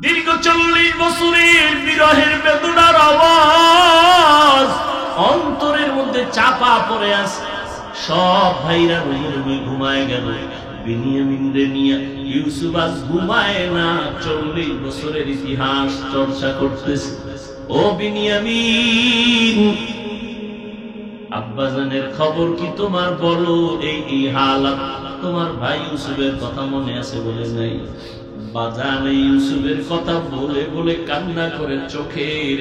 দীর্ঘ 40 বছরের বিরহের বেদনার আওয়াজ অন্তরের মধ্যে চাপা পড়ে আছে। সব ভাইরা রুমে ঘুমায় গেল, বিনিয়ামিনরে নিয়ে ইউসুফ আজ ঘুমায় না, 40 বছরের ইতিহাস চর্চা করতেছে। ও বিনিয়ামিন, আব্বাজানের খবর কি তোমার? বলো, এই হালাত তোমার ভাই ইউসুফের কথা মনে আছে? বলে নাই। বাজান এই ইউসুফের কথা বলে বলে কান্না করে চোখের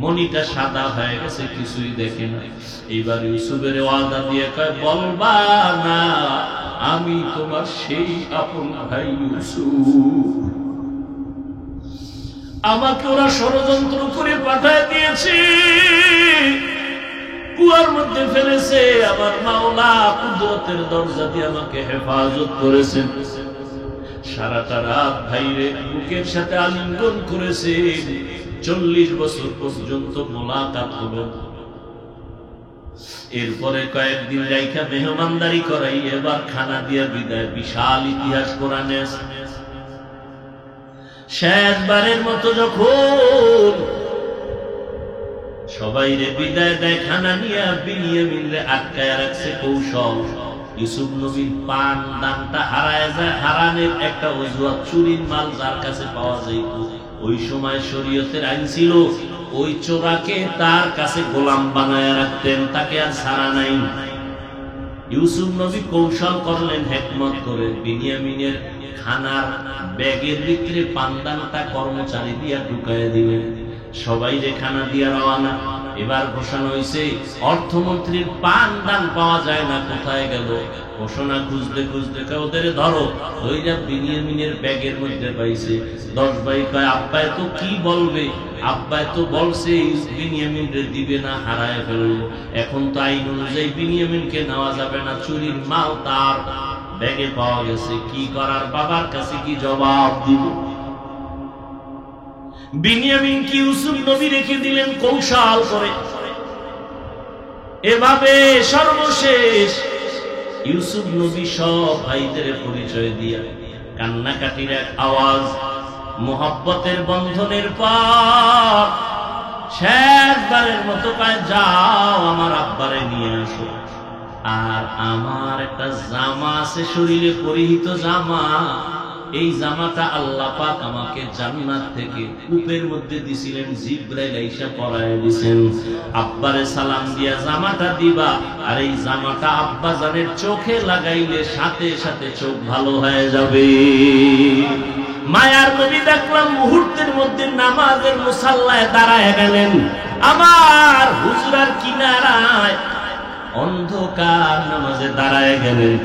মনিটা সাদা হয়ে গেছে, কিছুই দেখে না। এইবার ইউসুফের ওয়াদা দিয়ে কয়, বলবা না আমি তোমার সেই আপন ভাই ইউসুফ? আমাকে ওরা ষড়যন্ত্র করে পাঠায় দিয়েছে, কুয়ার মধ্যে ফেলেছে। আমার মাওলা কুদরতের দরজা দিয়ে আমাকে হেফাজত করেছেন। সারাটা রাত ভাইরে বুকের সাথে আলিঙ্গন করেছে, 40 বছর পর্যন্ত মোলাকাত হলো। এরপরে কয়েকদিন রাইখা মেহমানদারি করাই এবার খানা দিয়া বিদায়। বিশাল ইতিহাস কোরআনে আছে। শেষবারের মতো যখন সবাই রে বিদায় দেয়, খানা নিয়ে বিনিয়ামিনরে আটকায় রাখছে কৌশল। ইউসুফ নবীর পান দানটা হারায় যায়, হারানের একটা অজুহাত, চুরির মাল যার কাছে পাওয়া যাইত। ওই সময় শরীয়তের আইন ছিল, ওই চোরাকে তার কাছে গোলাম বানায় রাখতেন, তাকে আর ছাড়া নাই। ইউসুফ নবী কৌশল করলেন হিকমত করে, বিনিয়ামিনের খানার ব্যাগের ভিতরে পানদানটা কর্মচারী দিয়া ঢুকায় দিলেন। সবাই যে খানা দিয়া রওনা। এবার ঘোষণা হয়েছে, অর্থমন্ত্রীর পান দান পাওয়া যায় না, কোথায় গেল? ঘোষণা খুঁজতে খুঁজতে ওদের ধরো, ওইটা বিনিয়ামিনের ব্যাগের মধ্যে পাইছে। 10 ভাই কয়, আব্বাই তো কি বলবে? আব্বাই তো বলছে বিনিয়ামিনরে দিবে না, হারায় ফেলবো। এখন তো আইন অনুযায়ী বিনিয়ামিনকে নেওয়া যাবে না, চুরির মাল তার ব্যাগে পাওয়া গেছে। কি করার? বাবার কাছে কি জবাব দিব? বিনিয়ামিন কি ইউসুফ নবী রেখে দিলেন কৌশল করে। এভাবে সর্বশেষ ইউসুফ নবী সব ভাইদের পরিচয় দিয়া কান্নাকাটির এক আওয়াজ, মোহাব্বতের বন্ধনের পর শেষবারের মতো পায়, যাও আমার আব্বারে নিয়ে আসো। আর আমার একটা জামা আছে, শরীরে পরিহিত জামা, এই জামাটা আল্লাহ পাক আমাকে জান্নাত থেকে কূপের মধ্যে দিছিলেন, জিবরাইল আইসা পরায় দিবেন। আব্বারে সালাম দিয়া জামাটা দিবা, আর এই জামাটা আব্বা জানের চোখে লাগাইলে সাথে সাথে চোখ ভালো হয়ে যাবে। মায়ার নবী দেখলাম মুহূর্তের মধ্যে নামাজের মুসাল্লায় দাঁড়ায় গেলেন। আমার হুজরার কিনারায় অন্ধকার নামাজে দাঁড়ায় গেলেন,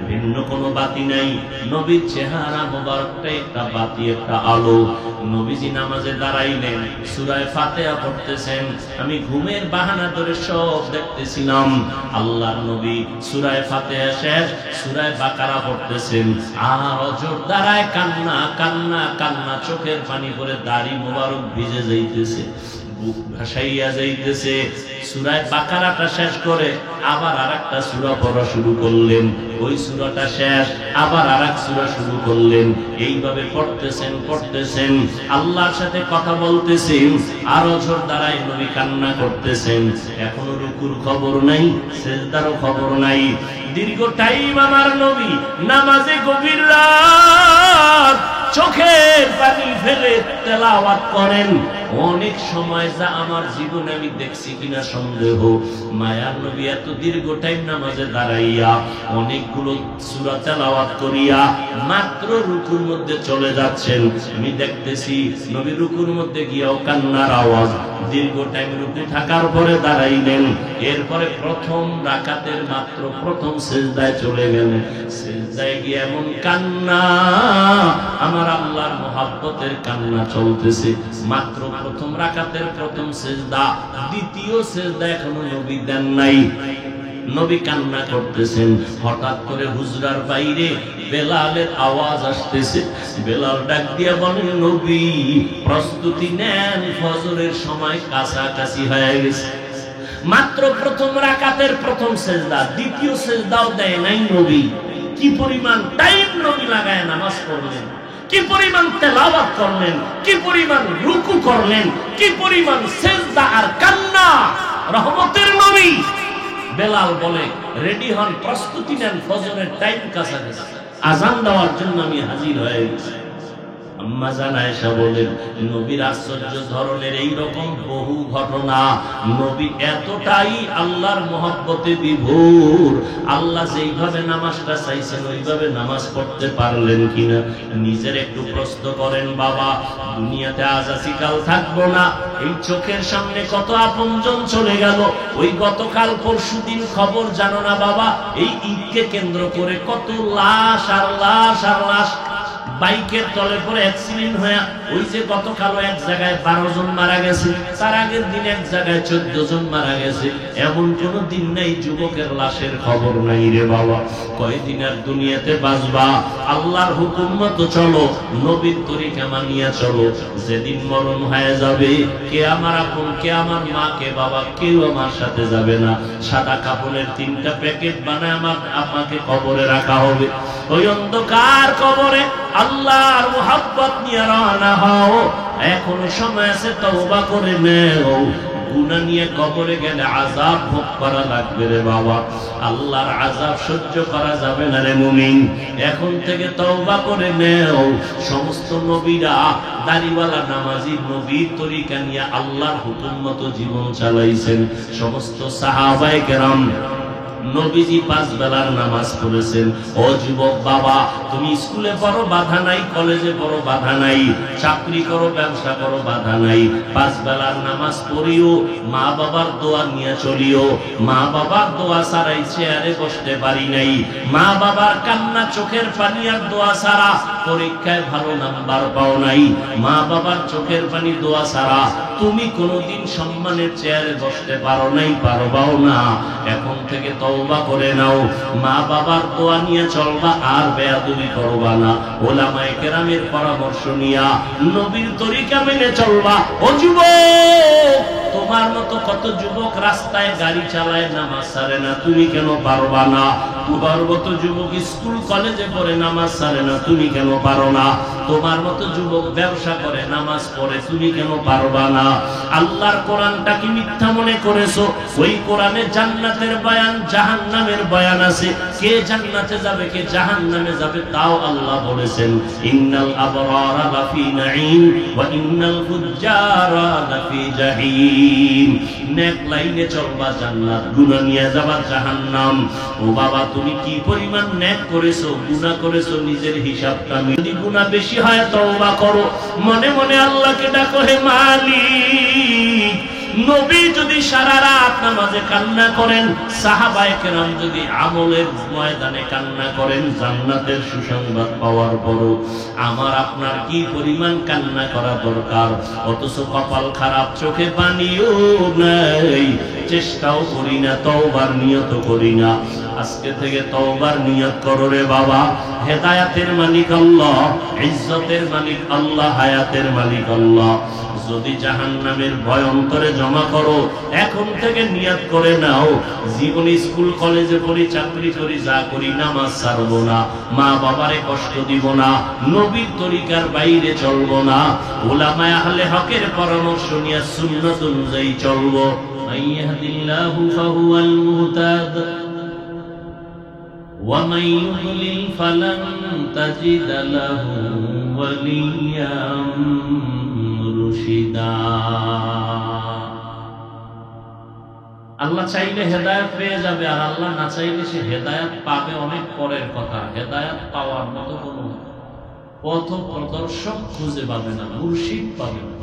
ভিন্ন কোনো বাতি নাই, নবীর চেহারা মোবারকটা একটা বাতি, একটা আলো। নবীজি নামাজে দাঁড়াইলেন, সূরা ফাতিহা পড়তেছেন। আমি ঘুমের বাহানা ধরে সব দেখতেছিলাম। আল্লাহর নবী সূরা ফাতিহা শেষ, সূরা বাকারা পড়তেছেন। আর অজর দাঁড়ায় কান্না কান্না কান্না, চোখের পানি পড়ে দাড়ি মোবারক ভিজে যাইতেছে, বুক ভাসাইয়া যাইতেছে। সূরা বাকারাটা শেষ করে আবার আরেকটা সূরা পড়া শুরু করলেন। ওই সূরাটা শেষ, আবার আরেক সূরা শুরু করলেন। এইভাবে পড়তেছেন পড়তেছেন, আল্লাহর সাথে কথা বলতেছেন। আর অঝর দাঁড়ায় নবী কান্না করতেছেন। এখনো রুকুর খবর নাই, সিজদারও খবর নাই। দীর্ঘ টাইম আমার নবী নামাজে, গভীর রাত, চোখের পানি ফেলে তেলাওয়াত করেন। অনেক সময় যা আমার জীবনে আমি দেখছি কিনা সন্দেহ। মায়ার নবী এত দীর্ঘ টাইম নামাজে দাঁড়াইয়া অনেকগুলো সূরা তেলাওয়াত করিয়া মাত্র রুকুর মধ্যে চলে যাচ্ছেন। আমি দেখতেছি নবী রুকুর মধ্যে গিয়াও কান্নার আওয়াজ। দীর্ঘ টাইম রুকু থাকার পরে দাঁড়াইলেন। এরপরে প্রথম রাকাতের মাত্র প্রথম সিজদায় চলে গেলেন। সিজদায় গিয়ে এমন কান্না, আমার আল্লাহর মহব্বতের কান্না চলতেছে। মাত্র প্রথম রাকাতের প্রথম সিজদা, দ্বিতীয় সিজদা এখনো নবী দেন নাই। নবী কান্না করতেছেন। হঠাৎ করে হুজরার বাইরে বেলালের আওয়াজ আসতেছে। বেলাল ডাক দিয়া বলেন, নবী প্রস্তুতি নেন, ফজরের সময় কাছাকাছি হয়ে গেছে। মাত্র প্রথম রাকাতের প্রথম সিজদা, দ্বিতীয় সিজদাও দেয় নাই নবী। কি পরিমাণ টাইম নবী লাগায় নামাজ পড়লেন। কি পরিমাণ তেলাওয়াত করলেন, কি পরিমাণ রুকু করলেন, কি পরিমাণ সিজদা আর কান্না। রহমতের নবী। বেলাল বলে, রেডি হন, প্রস্তুতি নেন, ফজরের টাইম কাছাকাছি, আজান দেওয়ার জন্য আমি হাজির হয়ে গেছি। আম্মা জান আয়েশা বলেন, নবীর আশ্চর্য ধরনের এই রকম বহু ঘটনা। নবী এতটাই আল্লাহর মহব্বতে বিভোর, আল্লাহ যেইভাবে নামাজটা চাইছেন ওইভাবে নামাজ পড়তে পারলেন কিনা নিজের একটু প্রশ্ন করেন। বাবা, দুনিয়াতে আজ আছি কাল থাকবো না, এই চোখের সামনে কত আপনজন চলে গেল। ওই গতকাল পরশুদিন খবর জানো না বাবা, এই ঈদকে কেন্দ্র করে কত লাশ আর লাশ আর লাশ বাইকের তলে পরে অ্যাক্সিডেন্ট হয়ে, ওই যে গতকাল এক জায়গায় 12 জন মারা গেছে, তার আগের দিন এক জায়গায় 14 জন মারা গেছে। এমন কোন দিন নাই যুবকের লাশের খবর নাই রে বাবা। কয়দিন আর দুনিয়াতে বাঁচবা? আল্লাহর হুকুম মতো চলো, নবীর তরিকা মানিয়া চলো। যেদিন মরণ হয়ে যাবে, কে আমার আপন, কে আমার মা, কে বাবা, কেউ আমার সাথে যাবে না। সাদা কাপড়ের 3টা প্যাকেট বানায় আমাকে কবরে রাখা হবে। ওই অন্ধকার কবরে আল্লাহর মুহাব্বত নিয়ে রওনা হও। এখনো সময় আছে, তওবা করে নেও। গুনাহ নিয়ে কবরে গেলে আযাব ভোগ করা লাগবে রে বাবা। আল্লাহর আযাব সহ্য করা যাবে না রে মুমিন। এখন থেকে তওবা করে নেও। সমস্ত নবীরা দাড়িওয়ালা নামাজি নবীর তরিকা নিয়ে আল্লাহর হুকুম মতো জীবন চালাইছেন। সমস্ত সাহাবায়ে কেরাম নবীজি 5 বেলার নামাজ পড়েছেন। ও যুবক বাবা, তুমি স্কুলে পড়ো বাধা নাই, কলেজে পড়ো বাধা নাই, চাকরি করো, ব্যবসা করো বাধা নাই, 5 বেলার নামাজ পড়িও, মা বাবার দোয়া নিয়ে চলিও। মা বাবার দোয়া ছাড়াই চেয়ারে বসতে পারি নাই, মা বাবার কান্না চোখের পানি আর দোয়া ছাড়া পরীক্ষায় ভালো নাম্বার পাও নাই, মা বাবার চোখের পানি দোয়া ছাড়া তুমি কোনোদিন সম্মানের চেয়ারে বসতে পারো নাই, পারবাও না। এখন থেকে তওবা করে নাও, মা বাবার দোয়া নিয়ে চলবা, আর বেয়াদবি করবা না। ওলামায়ে কেরামের পরামর্শ নিয়া নবীর তরিকা মেনে চলবা। ও যুবক, তোমার মতো কত যুবক রাস্তায় গাড়ি চালায়, নামাজ ছাড়ে না, তুমি কেন পারবা না? তোমার মতো যুবক স্কুল কলেজে পড়ে, নামাজ ছাড়ে না, তুমি কেন পারো না? তোমার মতো যুবক ব্যবসা করে, নামাজ পড়ে, তুমি কেন পারবা না? আল্লাহর কোরআনটা কি মিথ্যা মনে করেছো? ওই কোরআনে জান্নাতের বয়ান, জাহান্নামের বয়ান আছে। কে জান্নাতে যাবে, কে জাহান্নামে যাবে তাও আল্লাহ বলেছেন। ইন্নাল আবরারা লাফি নাঈম ওয়া ইন্নাল ফুজ্জারা লাফি জাহিম। নেক লাইনে চলবা জান্নাত, গুনাহ নিয়ে যাবা জাহান্নাম। ও বাবা, তুমি কি পরিমাণ নেক করেছো, গুনাহ করেছো, নিজের হিসাবটা। যদি গুনাহ বেশি হয় তওবা করো, মনে মনে আল্লাহকে ডাকো, হে মালিক। নবী যদি সারা রাত নামাজে কান্না করেন, সাহাবায়ে কেরাম যদি আমলের ময়দানে কান্না করেন জান্নাতের সুসংবাদ পাওয়ার পরও, আমার আপনার কি পরিমাণ কান্না করা দরকার। অথচ কপাল খারাপ, চোখে পানিও নাই, চেষ্টাও করি না, তওবার নিয়ত করি না। আজকে থেকে তওবার নিয়ত করো রে বাবা। হেদায়েতের মালিক আল্লাহ, ইজ্জতের মালিক আল্লাহ, হায়াতের মালিক আল্লাহ। যদি জাহান্নামের ভয় অন্তরে জমা করো, এখন থেকে নিয়ত করে নাও, জীবনে স্কুল কলেজে পড়ি, চাকরি করি, যা করি, নামাজ ছাড়বো না, মা বাবারে কষ্ট দিব না, নবীর তরিকার বাইরে চলবো না, উলামায়ে আহলে হকের পরামর্শ নিয়ে সুন্নাত অনুযায়ী চলবো। মাইয়াহদিল্লাহু ফাহুয়াল মুহতাদ ওয়া মান ইউদ্লিল ফালান তাজিদ লাহু ওয়ালিয়্যাম মুরশিদা। আল্লাহ চাইলে হেদায়েত পেয়ে যাবে, আর আল্লাহ না চাইলে সে হেদায়েত পাবে অনেক পরের কথা। হেদায়েত পাওয়ার মতো কোনো পথ প্রদর্শক খুঁজে পাবে না, মুর্শিদ পাবে না।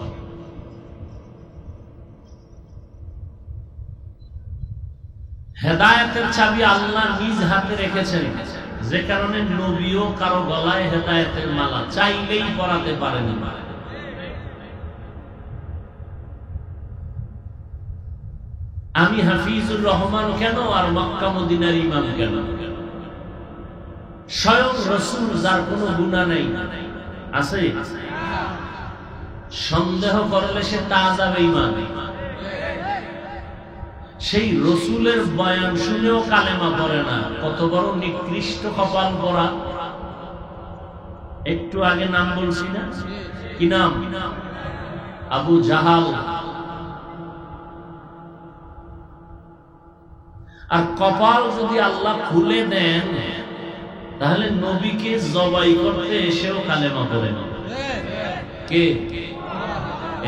হেদায়েতের চাবি আল্লাহ নিজ হাতে রেখেছেন, যে কারণে নবীও কারো গলায় হেদায়েতের মালা চাইলেই পরাতে পারেন না। আমি হাফিজুর রহমান কেন আর মক্কা মদিনার ইমাম কেন? স্বয়ং রাসূল, যার কোনো গুনাহ নেই, আছে? সন্দেহ করলে সে তাজা বেঈমান। সেই রাসূলের বয়ান শুনেও কালেমা পড়ে না, কত বড় নিকৃষ্ট কপাল পরা। একটু আগে নাম বলছি না, কি নাম? আবু জাহাল। আর কপাল যদি আল্লাহ খুলে দেন তাহলে নবীকে জবাই করতে এসেও কালেমা পড়ে না। কে?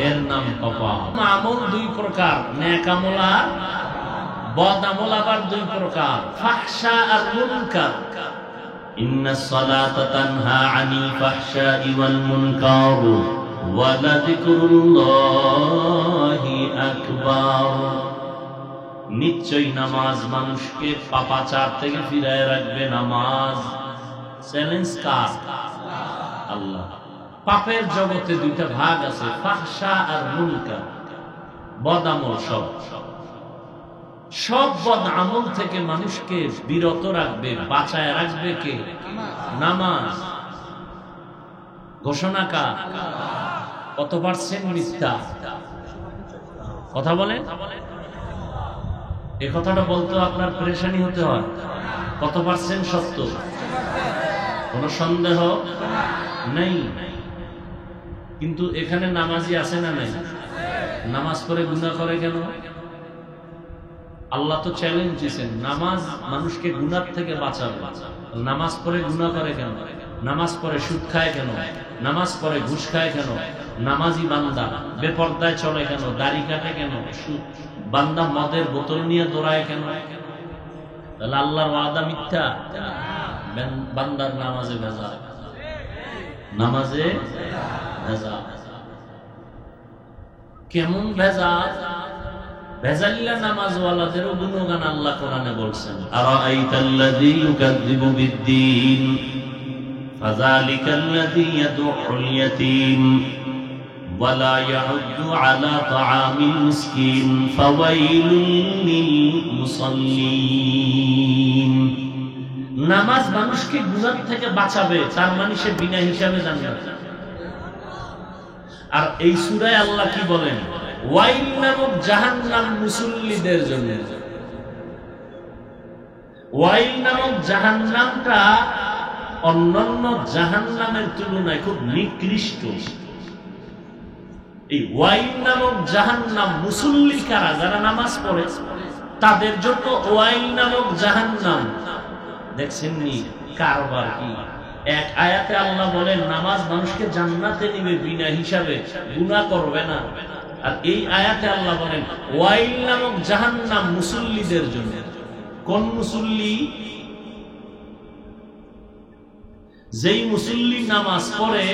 এর নাম কপাল। আমল দুই প্রকার, নেক আমল আর বদ আমল আবার দুই প্রকার, ফাহশা আর মুনকার। ইন্নাস সালাতা তানহা আনিল ফাহশাই ওয়াল মুনকার ওয়া লাযিকরুল্লাহি আকবার। নিশ্চয়ই নামাজ মানুষকে পাপাচার থেকে ফিরায় রাখবে। নামাজ চ্যালেঞ্জ কার? আল্লাহ। পাপের জগতে দুইটা ভাগ আছে, ফাহশা আর মুনকার, বদ আমল। সব বদ আমল থেকে মানুষকে বিরত রাখবে, বাঁচায় রাখবে কে? নামাজ। ঘোষণা কার? কত পার্সেন্ট মিথ্যা কথা বলে? এই কথাটা বলতে আপনার পেরেশানি হতে হয়। কত পার্সেন্ট সত্য? কোন সন্দেহ নেই। কিন্তু এখানে নামাজি আছে না নাই? নামাজ পড়ে গুনাহ করে কেন? আল্লাহ তো চ্যালেঞ্জ দিয়েছেন, নামাজ মানুষকে গুনাহ থেকে বাঁচাবে। নামাজ পড়ে গুনাহ করে কেন? নামাজ পড়ে সুদ খায় কেন? নামাজ পড়ে ঘুষ খায় কেন? নামাজি বান্দা বেপরদায় চলে কেন? দাড়ি কাটে কেন? বান্দা মদের বোতল নিয়ে দৌড়ায় কেন? তাহলে আল্লাহর ওয়াদা মিথ্যা? বান্দার নামাজে ভেজাল, নামাজে ভেজাল। কেমন ভেজাল? ভেজালিলা নামাজওয়ালাদেরও গুণগান আল্লাহ কোরআনে বলছেন। আরাআইতাল্লাযী ইউকাযযিবু বিদ্দীন ফাযালিকাল্লাযী ইয়াদউল ইয়াতীম ওয়া লা ইয়াহুদ্দু আলা তাআমিল মিসকিন ফাওয়াইলুল লিল মুসাল্লিন। নামাজ মানুষকে গুনাহ থেকে বাঁচাবে, তার মানে সে বিনা হিসাবে জান্নাত। আর এই সূরায় আল্লাহ কি বলেন? ওয়াইল নামক জাহান্নাম মুসল্লিদের জন্য। ওয়াইল নামক জাহান্নামটা অন্যান্য জাহান্নামের তুলনায় খুব নিকৃষ্ট। এই ওয়াইল নামক জাহান্নাম মুসল্লি কারা? যারা নামাজ পড়ে তাদের জন্য ওয়াইল নামক জাহান্নাম। দেখছেন নি কারবার কি? এক আয়াতে আল্লাহ বলেন নামাজ মানুষকে জান্নাতে নিবে বিনা হিসাবে, গুনাহ করবে না। আর এই আয়াতে আল্লাহ বলেন ওয়াইল নামক জাহান্নাম মুসল্লিদের জন্য। কোন মুসল্লি? যেই মুসল্লি নামাজ পড়ে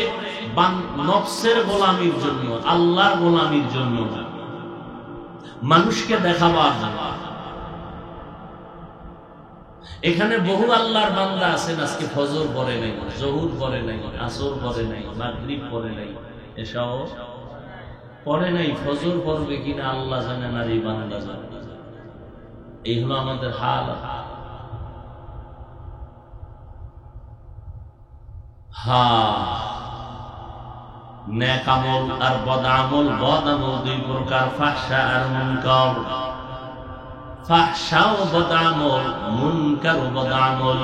নফসের গোলামির জন্য, আল্লাহর গোলামির জন্য, মানুষকে দেখাবার জন্য। এখানে বহু আল্লাহর বান্দা আছেন আজকে ফজর পড়ে নাই, জোহর পড়ে নাই, আসর পড়ে নাই, মাগরিব পড়ে নাই, এশাও পড়ে নাই। ফজর পড়বে কিনা আল্লাহ জানেন আর এই বান্দা জানে। এই হলো আমাদের হাল। নেক আমল আর বদ আমল। বদ আমল দুই প্রকার, ফাহশা আর মুনকার। ফাহশা ও বদ আমল, মুনকার ও বদ আমল।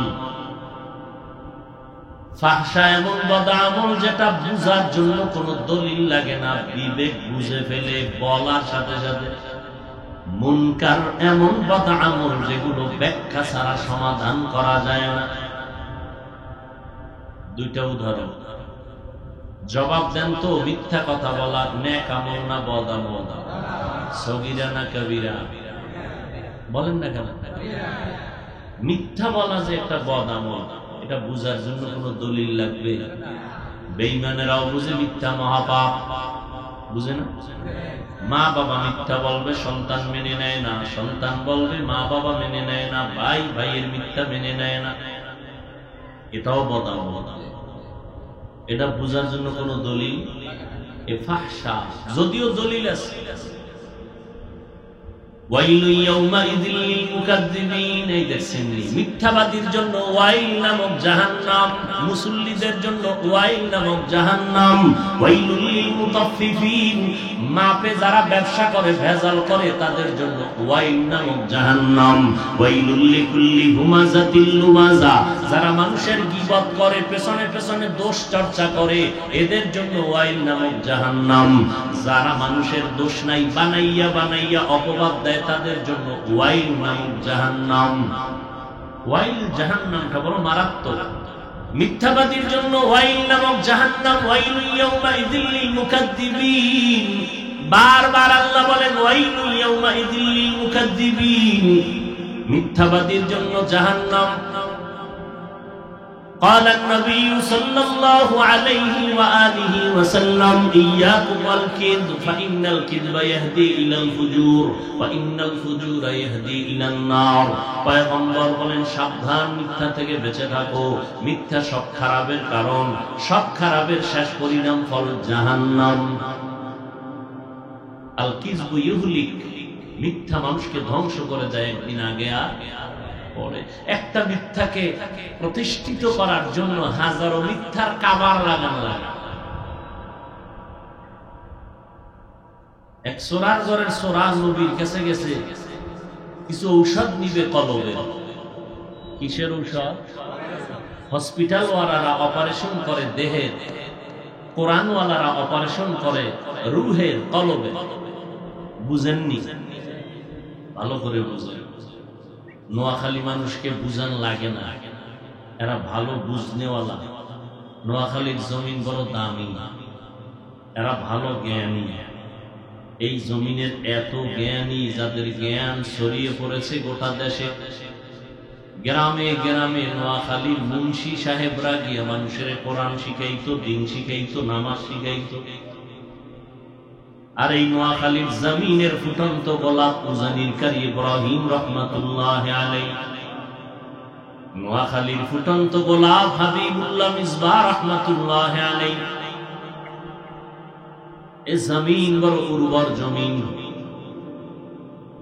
ফাহশা এমন বদ আমল যেটা বুঝার জন্য কোনো দলিল লাগে না, বিবেক বুঝে ফেলে বলার সাথে সাথে। মুনকার এমন বদ আমল যেগুলো ব্যাখ্যা ছাড়া সমাধান করা যায় না। দুইটা উদাহরণ। জবাব দেন তো, মিথ্যা কথা বলা নেক আমল না বদ আমল? সগীরা না কবিরা? বলেন না কেন? মিথ্যা বলা যে একটা বদ আমল, এটা বুঝার জন্য কোনো দলিল লাগবে? বেঈমানেরাও বুঝে মিথ্যা মহাপাপ, বুঝে না? মা বাবা মিথ্যা বলবে, সন্তান মেনে নেয় না। সন্তান বলবে, মা বাবা মেনে নেয় না। ভাই ভাইয়ের মিথ্যা মেনে নেয় না, এটাও বদ আমল। এটা বুঝার জন্য কোনো দলিল? এ ফাহশা, যদিও দলিল আছে। ওয়াইলু ইয়াউমাইযিল লিল মুকাদ্দিবিন, এই দেখছেন মিথ্যাবাদীর জন্য ওয়াইল নামক জাহান্নাম, মুসল্লিদের জন্য ওয়াইল নামক জাহান্নাম। ওয়াইলুল লিল মুতাফফিফিন, মাপে যারা ব্যবসা করে ভেজাল করে তাদের জন্য ওয়াইল নামক জাহান্নাম। ওয়াইলুল লিকুল্লি হুমাযাতিল লুমাযা, যারা মানুষের গীবত করে পেছনে পেছনে দোষ চর্চা করে এদের জন্য ওয়াইল নামক জাহান্নাম। যারা মানুষের দোষ নাই বানাইয়া বানাইয়া অপবাদ দেয় তাদের জন্য ওয়াইল নামক জাহান্নাম। ওয়াইল জাহান্নামটা বড় মারাত্মক। মিথ্যাবাদীর জন্য ওয়াইল নামক জাহান্নাম। ওয়াইলু ইয়াউমাইযিল লিল মুকাদ্দিবিন, বারবার আল্লাহ বলেন ওয়াইলু ইয়াউমাইযিল লিল মুকাদ্দিবিন, মিথ্যাবাদীর জন্য জাহান্নাম। قال النبي صلى الله عليه وآله وسلم إياكم والكذب فإن الكذب يهدي إلى الفجور وإن الفجور يهدي إلى النار। পয়গম্বর বলেন সাবধান, মিথ্যা থেকে বেঁচে থাকো, মিথ্যা সব খারাপের কারণ, সব খারাপের শেষ পরিণাম ফল জাহান্নাম। আল কিযবু ইউহলিক, মিথ্যা মানুষকে ধ্বংস করে যায় একদিন আগে আর পরে। একটা মিথ্যাকে প্রতিষ্ঠিত করার জন্য হাজারো মিথ্যার কাবার লাগানো লাগে। এক সোরার ঘরের সোরা নবীর কাছে গেছে, কিছু ঔষধ নিবে কলবে। কিসের ঔষধ? হসপিটাল ওয়ালারা অপারেশন করে দেহের, কোরআন ওয়ালারা অপারেশন করে রুহের, কলবে। বুঝেননি? ভালো করে বুঝেন। নোয়াখালী মানুষকে বুঝান লাগে না, এরা ভালো বুঝনেওয়ালা। নোয়াখালীর জমিন বড় দামি, এরা ভালো জ্ঞানী। এই জমিনের এত জ্ঞানী যাদের জ্ঞান ছড়িয়ে পড়েছে গোটা দেশে, গ্রামে গ্রামে নোয়াখালীর মুন্সি সাহেবরা গিয়ে মানুষের কোরআন শিখাইতো, দিন শিখাইতো, নামাজ শিখাইতো। আর এই নোয়াখালীর জমিনের ফুটন্ত গোলাপ উজানির কারি ইব্রাহিম রহমাতুল্লাহ আলাইহি, নোয়াখালীর ফুটন্ত গোলাপ হাবিবুল্লাহ মিসবাহ রহমাতুল্লাহ আলাইহি। এই জমিন বড় উর্বর জমিন,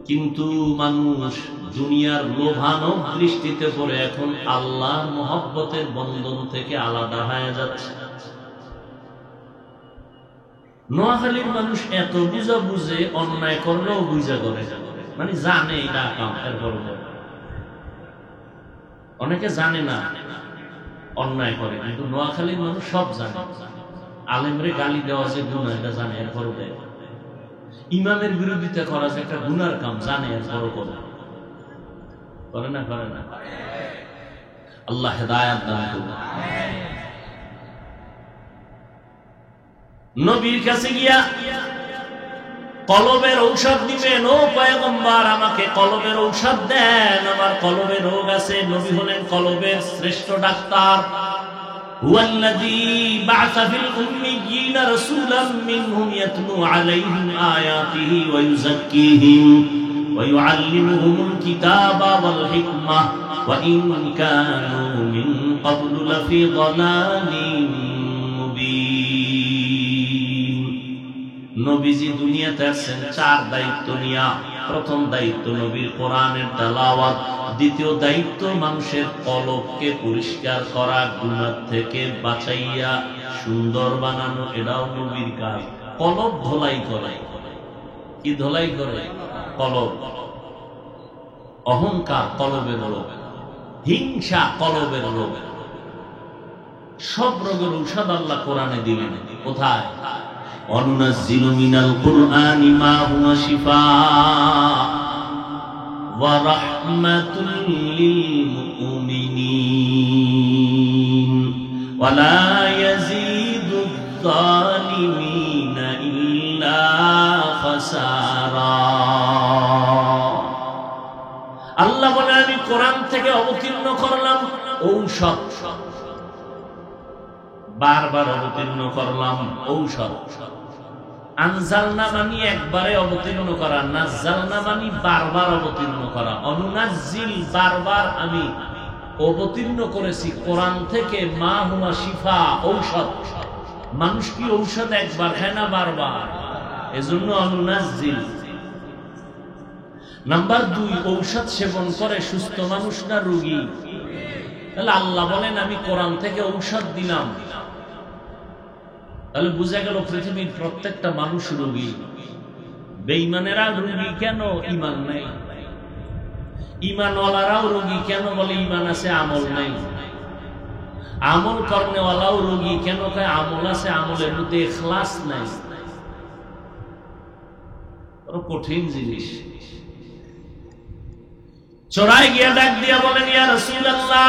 কিন্তু মানুষ দুনিয়ার লোভানক দৃষ্টিতে পড়ে এখন আল্লাহর মহব্বতের বন্ধন থেকে আলাদা হয়ে যাচ্ছে। নোয়াখালীর মানুষ এত বুঝা বুঝে, অন্যায় করলেও বুঝা করে, মানে জানে এটা কাম। এরপর অনেকে জানে না অন্যায় করে, কিন্তু নোয়াখালীর মানুষ সব জানে। আলেমরে গালি দেওয়া যে গুনাহ এটা জানে, এরপরও দেয়। ইমামের বিরোধিতা করা যে একটা গুনার কাম জানে, এরপরও করে। করে না? করে না? আল্লাহ হেদায়েত দান করুন। নবীর কাছে গিয়া কলবের ঔষধ দিবেন, ও পয়গম্বর আমাকে কলবের ঔষধ দেন, আমার কলবের রোগ আছে। নবী হলেন কলবের শ্রেষ্ঠ ডাক্তার। হুয়াল্লাযী বা'সা ফিল উম্মিয়্যিনা রাসূলাম মিনহুম ইয়াতলু আলাইহিম আয়াতিহি ওয়া ইউযাক্কিহিম ওয়া ইউআল্লিমুহুমুল কিতাবা ওয়াল হিকমাহ ওয়া ইন কানূ মিন ক্বাবলু লাফি যালালিম মুবিন। নবীজি দুনিয়াতে আসছেন চার দায়িত্ব নিয়া। প্রথম দায়িত্ব নবীর কোরআনের তেলাওয়াত, দ্বিতীয় দায়িত্ব মানুষের কলবকে পরিষ্কার করা, গুনাহ থেকে বাঁচাইয়া সুন্দর বানানো, এটাও নবীর কাজ। কলব ধোলাই করে। কি ধোলাই করে? কলব। অহংকার কলবের রোগ, হিংসা কলবের রোগ। সব রোগের ঔষধ আল্লাহ কোরআনে দিলেন। কোথায়? অনুনাজ্জিলু মিনাল কুরআনি মা হুয়া শিফাআ ওয়া রাহমাতুল লিল মুমিনিন ওয়া লা ইয়াজিদুয যালিমিনা ইল্লা খাসারা। আল্লাহ বলে আমি কোরআন থেকে অবতীর্ণ করলাম ঔষধ, বারবার অবতীর্ণ করলাম ঔষধ। আনজালনা মানে একবারে অবতীর্ণ করা, নাজ্জালনা মানে বারবার অবতীর্ণ করা। অনুনাজ্জিল বারবার আমি অবতীর্ণ করেছি কোরআন থেকে, মা হুয়া শিফা ঔষধ। মানুষ কি ঔষধ একবার খায় না বারবার? এজন্য অনুনাজ্জিল। নাম্বার 2, ঔষধ সেবন করে সুস্থ মানুষ না রোগী? তাহলে আল্লাহ বলেন আমি কোরআন থেকে ঔষধ দিলাম। তাহলে বোঝা গেল পৃথিবীর প্রত্যেকটা মানুষ রোগী। বেঈমানেরা রোগী কেন? ঈমান নাই। ঈমানওয়ালারাও রোগী কেন? বলে ঈমান আছে আমল নাই। আমল করনেওয়ালাও রোগী কেন? কয় আমল আছে আমলের মধ্যে ইখলাস নাই। বড় কঠিন জিনিস। চোরাই গিয়া ডাক দিয়া বলেন ইয়া রাসূলুল্লাহ,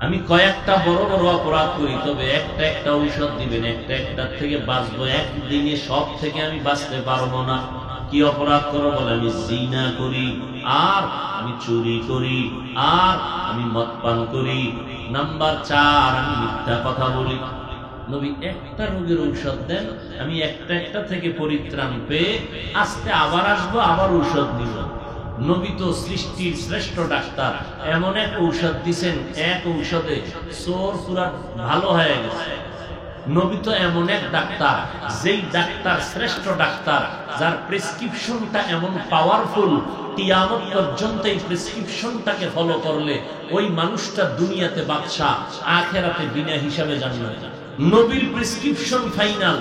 আমি কয়েকটা বড় বড় অপরাধ করি, তবে একটা একটা ঔষধ দিবেন, একটা একটা থেকে বাঁচবো। একদিনে সব থেকে আমি বাঁচতে পারবো না। কি অপরাধ করো? বলে আমি জিনা করি, আর আমি চুরি করি, আর আমি মদ পান করি। নাম্বার 4, আমি মিথ্যা কথা বলি। নবী একটা রোগের ঔষধ দেন, আমি একটা একটা থেকে পরিত্রাণ পেয়ে আস্তে আবার আসবো, আবার ঔষধ নিব। নবী তো সৃষ্টির শ্রেষ্ঠ ডাক্তার, এমন এক ঔষধ দিছেন, এক ঔষধে চোর পুরা ভালো হয়ে গেছে। নবী তো এমন এক ডাক্তার, যেই ডাক্তার শ্রেষ্ঠ ডাক্তার, যার প্রেসক্রিপশনটা এমন পাওয়ারফুল, কিয়ামত পর্যন্ত এই প্রেসক্রিপশনটাকে ফলো করলে ওই মানুষটা দুনিয়াতে বাদশা, আখিরাতে বিনা হিসাবে জান্নাত। নবীর প্রেসক্রিপশন ফাইনাল,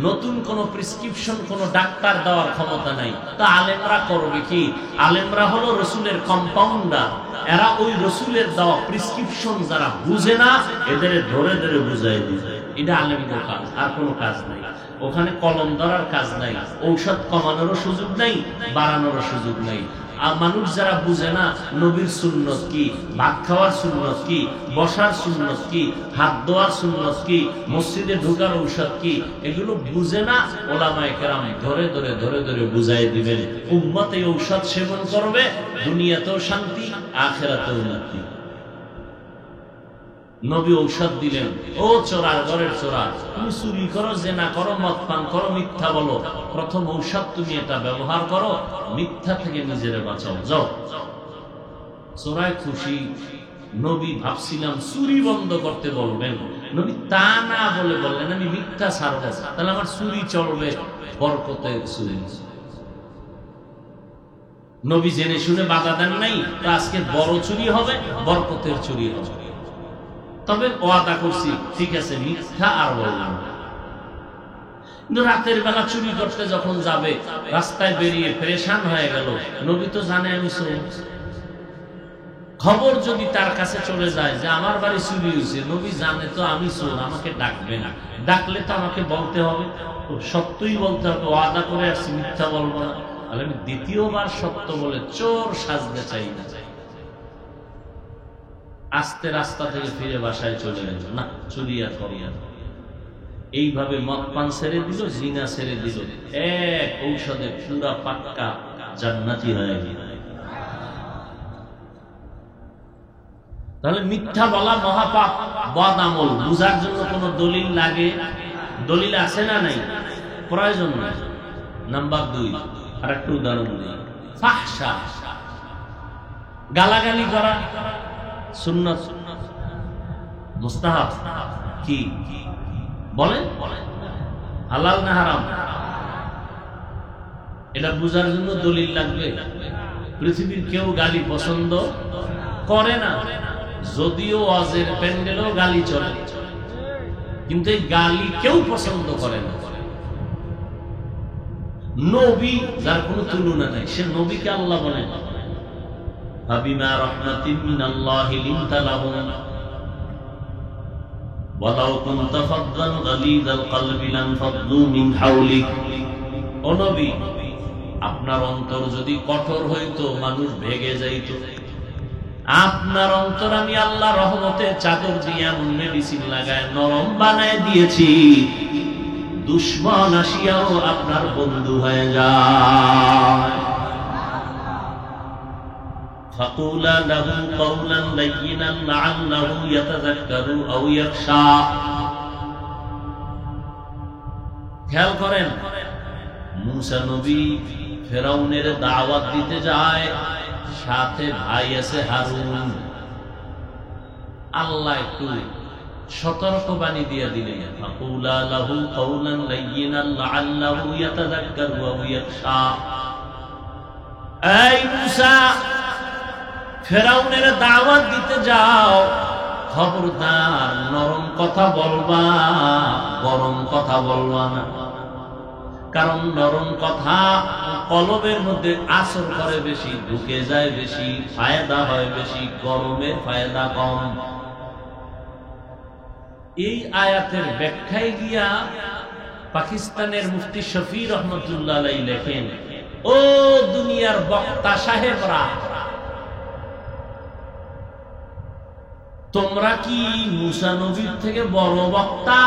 নতুন কোন প্রেসক্রিপশন কোন ডাক্তার দেওয়ার ক্ষমতা নাই। তা আলেমরা করবে কি? আলেমরা হলো রসুলের কম্পাউন্ডার। এরা ওই রসুলের দেওয়া প্রেসক্রিপশন যারা বুঝে না, এদের ধরে ধরে বুঝাই দিবে। এটা আলেমদের কাজ, আর কোনো কাজ নাই। ওখানে কলম ধরার কাজ নাই, ঔষধ কমানোরও সুযোগ নাই, বাড়ানোরও সুযোগ নাই। আর মানুষ যারা বুঝে না নবীর সুন্নত কি, ভাত খাওয়ার সুন্নত কি, বসার সুন্নত কি, হাত ধোয়ার সুন্নত কি, মসজিদে ঢোকার ঔষধ কি, এগুলো বুঝে না। ওলামায়ে কেরাম ধরে ধরে ধরে ধরে বুঝাই দিবেন। উম্মত এই ঔষধ সেবন করবে, দুনিয়াতেও শান্তি, আখিরাতেও উন্নতি। নবী ঔষধ দিলেন, ও চোরার ঘরের চোরা, তুমি চুরি করো, জেনা করো, মদ পান করো, মিথ্যা বলো, প্রথম ঔষধ তুমি এটা ব্যবহার করো, মিথ্যা থেকে নিজের বাঁচাও, যাও। চোরায় খুশি। নবী ভাবছিলাম চুরি বন্ধ করতে বলবেন, নবী তা না বলে বললেন আমি মিথ্যা ছাড়বো, তাহলে আমার চুরি চলবে, বরকতে চুরি। নবী জেনে শুনে বাধা দেন নাই, তো আজকে বড় চুরি হবে, বরকতের চুরি হবে। তবে ওয়াদা করছি, ঠিক আছে, মিথ্যা আর বললাম। কিন্তু রাতের বেলা চুরি করতে যখন যাবে, রাস্তায় বেরিয়ে পেরেশান হয়ে গেল। নবী তো জানে আমি চোর। খবর যদি তার কাছে চলে যায় যে আমার বাড়ি চুরি হয়েছে, নবী জানে তো আমি চোর, আমাকে ডাকবে না। ডাকলে তো আমাকে বলতে হবে, সত্যই বলতে হবে। ওয়াদা করে আসছি, মিথ্যা বলবো না। তাহলে আমি দ্বিতীয়বার সত্য বলে চোর সাজতে চাই না। আস্তে রাস্তা থেকে ফিরে বাসায় চলে গেল, না চুরি আর করিয়া। এইভাবে মদ পান ছেড়ে দিল, জিনা ছেড়ে দিল, এক ঔষধে পুরা পাক্কা জান্নাতি হয়ে গেল। তাহলে মিথ্যা বলা মহাপাপ, বদ আমল। বুঝার জন্য কোন দলিল লাগে? দলিল আছে না নাই? প্রয়োজন নাই। নাম্বার 2, আর একটা উদাহরণ দিই, ফাহশা, গালাগালি করা সুন্নাত, মুস্তাহাব কি বলেন? হালাল না হারাম? এটা বুঝার জন্য দলিল লাগবে? পৃথিবীর কেউ গালি পছন্দ করে না, যদিও ওয়াজের প্যান্ডেলও গালি চলে, কিন্তু এই গালি কেউ পছন্দ করে না। নবী, যার কোনো তুলনা নাই, সে নবীকে আল্লাহ বলেন ফাবিমা রাহমাতিন মিনাল্লাহি লিনতা লাহুম ওয়ালাউ কুনতা ফাদ্দান গালিযাল কলবি লানফাদ্দু মিন হাওলিক। ও নবী, আপনার অন্তর যদি কঠোর হইতো, মানুষ ভেগে যাইতো। আপনার অন্তর আমি আল্লাহ রহমতের চাদর দিয়ে এমন মেডিসিন লাগায় নরম বানায় দিয়েছি, দুশমন আসিয়াও আপনার বন্ধু হয়ে যায়। ফাকুলা লাহু কাওলান লাইয়িনান লাআল্লাহু ইয়াতাযাক্কারু আও ইয়াখশা। খেয়াল করেন, মুসা নবী ফেরাউনের দাওয়াত দিতে যায়, সাথে ভাই আছে হারুন। আল্লাহ একটু সতর্কবাণী দিয়ে দিলেন, ফাকুলা লাহু কাওলান লাইয়িনান লাআল্লাহু ইয়াতাযাক্কারু আও ইয়াখশা। এই মূসা, ফেরাউনের দাওয়াত দিতে যাও, খবরদার নরম কথা বলবা, গরম কথা বলবা না। কারণ নরম কথা কলবের মধ্যে আসর করে বেশি, ঢুকে যায় বেশি, ফায়দা হয় বেশি, গরমের ফায়দা কম। এই আয়াতের ব্যাখ্যায় গিয়া পাকিস্তানের মুফতি শফি রহমতুল্লাহ আলাইহি লেখেন, ও দুনিয়ার বক্তা সাহেবরা, তোমরা কি মুসা নবীর থেকে বড় বক্তা?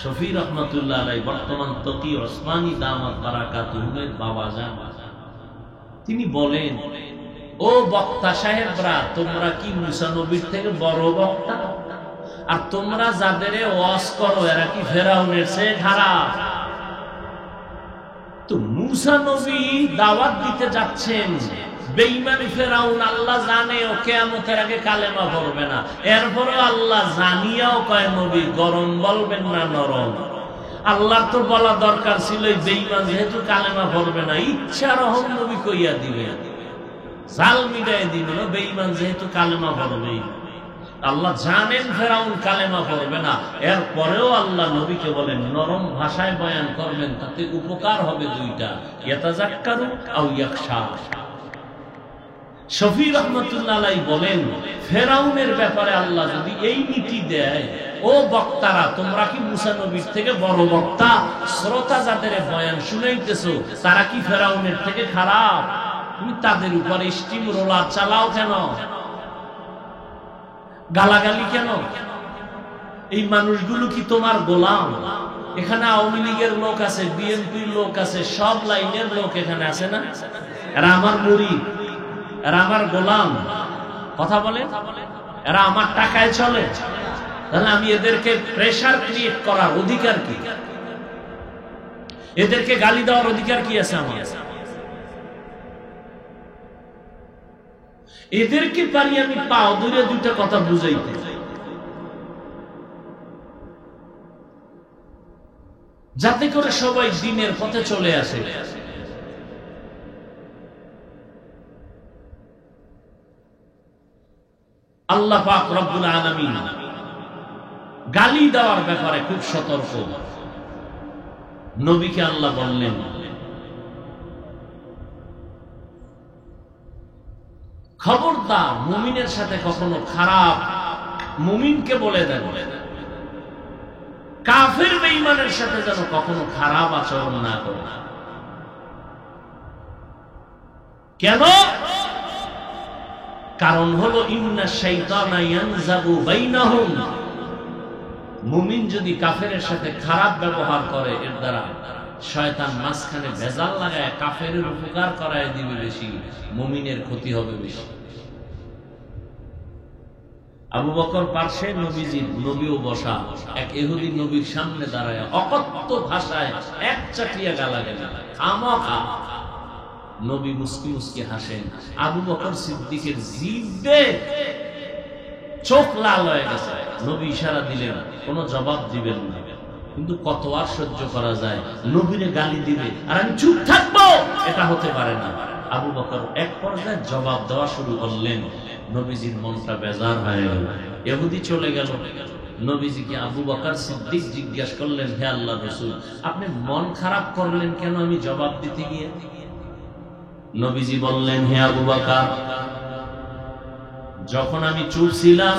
শফি রহমতুল্লাহ আলাইহি বর্তমান তকি ওসমানী দামাত বারাকাতুহুমের বাবা যান, তিনি বলেন, ও বক্তা সাহেবরা, তোমরা কি মুসা নবীর থেকে বড় বক্তা? আর তোমরা যাদের ওয়াজ করো এরা কি ফেরাউনের চেয়ে খারাপ? তো মুসা নবী দাওয়াত দিতে যাচ্ছেন, বেঈমান ফেরাউন আল্লাহ জানে ও কিয়ামতের আগে কালেমা পড়বে না, এরপরে আল্লাহ জানিয়াও কয় নবী গরম বলবেন না নরম। আল্লাহর তো বলা দরকার ছিল এই বেঈমান যেহেতু কালেমা পড়বে না, ইচ্ছা রহম নবী কইয়া দিবে, জাল মিটাই দিবে, বেঈমান যেহেতু কালেমা পড়বে। আল্লাহ জানেন ফেরাউন কালেমা পড়বে না, এরপরেও আল্লাহ নবীকে বলেন নরম ভাষায় বয়ান করবেন, তাতে উপকার হবে দুইটা, ইয়াতাযাক্কারু আও ইয়াখশা। শফি রহমতুল্লাহ আলাইহি বলেন, ফেরাউনের ব্যাপারে আল্লাহ যদি এই নীতি দেয়, ও বক্তারা, তোমরা কি মুসা নবীর থেকে বড় বক্তা? শ্রোতা যাদের বয়ান শুনাইতেছো তারা কি ফেরাউনের থেকে খারাপ? তুমি তাদের উপর স্টিম রোলার চালাও কেন? গালাগালি কেন? এই মানুষগুলো কি তোমার গোলাম? এখানে আওয়ামী লীগের লোক আছে, বিএনপির লোক আছে, সব লাইনের লোক এখানে আছে না? এরা আমার মুরিদ, এরা আমার গোলাম। কথা বলে, এরা আমার টাকায় চলে। তাহলে আমি এদেরকে প্রেসার ক্রিয়েট করার অধিকার কি? এদেরকে গালি দেওয়ার অধিকার কি আছে আমার? এদেরকে পারি আমি পাও ধরে দুইটা কথা বুঝাইতে, যাতে করে সবাই দিনের পথে চলে আসে। আল্লাহ পাক রব্বুল আলামিন গালি দেওয়ার ব্যাপারে খুব সতর্ক। নবীকে আল্লাহ বললেন, খবরদার মুমিনের সাথে কখনো খারাপ, মুমিনকে বলে দেন, কাফের বেঈমানের সাথে যেন কখনো খারাপ আচরণ না করে। কেন? কারণ হলো ইন্না শাইতানা ইয়ানজাগু বাইনাহুম, মুমিন যদি কাফেরের সাথে খারাপ ব্যবহার করে, এর দ্বারা শয়তান মাঝখানে ভেজাল লাগায় কাফেরের উপকার করায় দিবে বেশি, মুমিনের ক্ষতি হবে বেশি। আবু বকর পার্শ্বে নবীজির, নবীও বসা, এক ইহুদি নবীর সামনে দাঁড়ায় অকথ্য ভাষায় এক চাটিয়া গালাগালি, খামখা। নবী মুস্কি মুস্কি হাসেন। আবু বকর সিদ্দিকের জিহ্বে চোখ লাল হয়ে গেছে। নবী ইশারা দিলেন, কোনো জবাব দিবেন না। কিন্তু কত আর সহ্য করা যায়? নবীরে গালি দিবে আর আমি চুপ থাকবো, এটা হতে পারে না। আবু বকর এক পর্যায়ে জবাব দেওয়া শুরু করলেন। নবীজির মনটা বেজার হয়ে গেল। ইহুদি চলে গেল। নবীজিকে আবু বকর সিদ্দিক জিজ্ঞাসা করলেন, হে আল্লাহর রাসূল, আপনি মন খারাপ করলেন কেন আমি জবাব দিতে গিয়ে? নবীজি বললেন, হে আবু বকর, যখন আমি চুপ ছিলাম,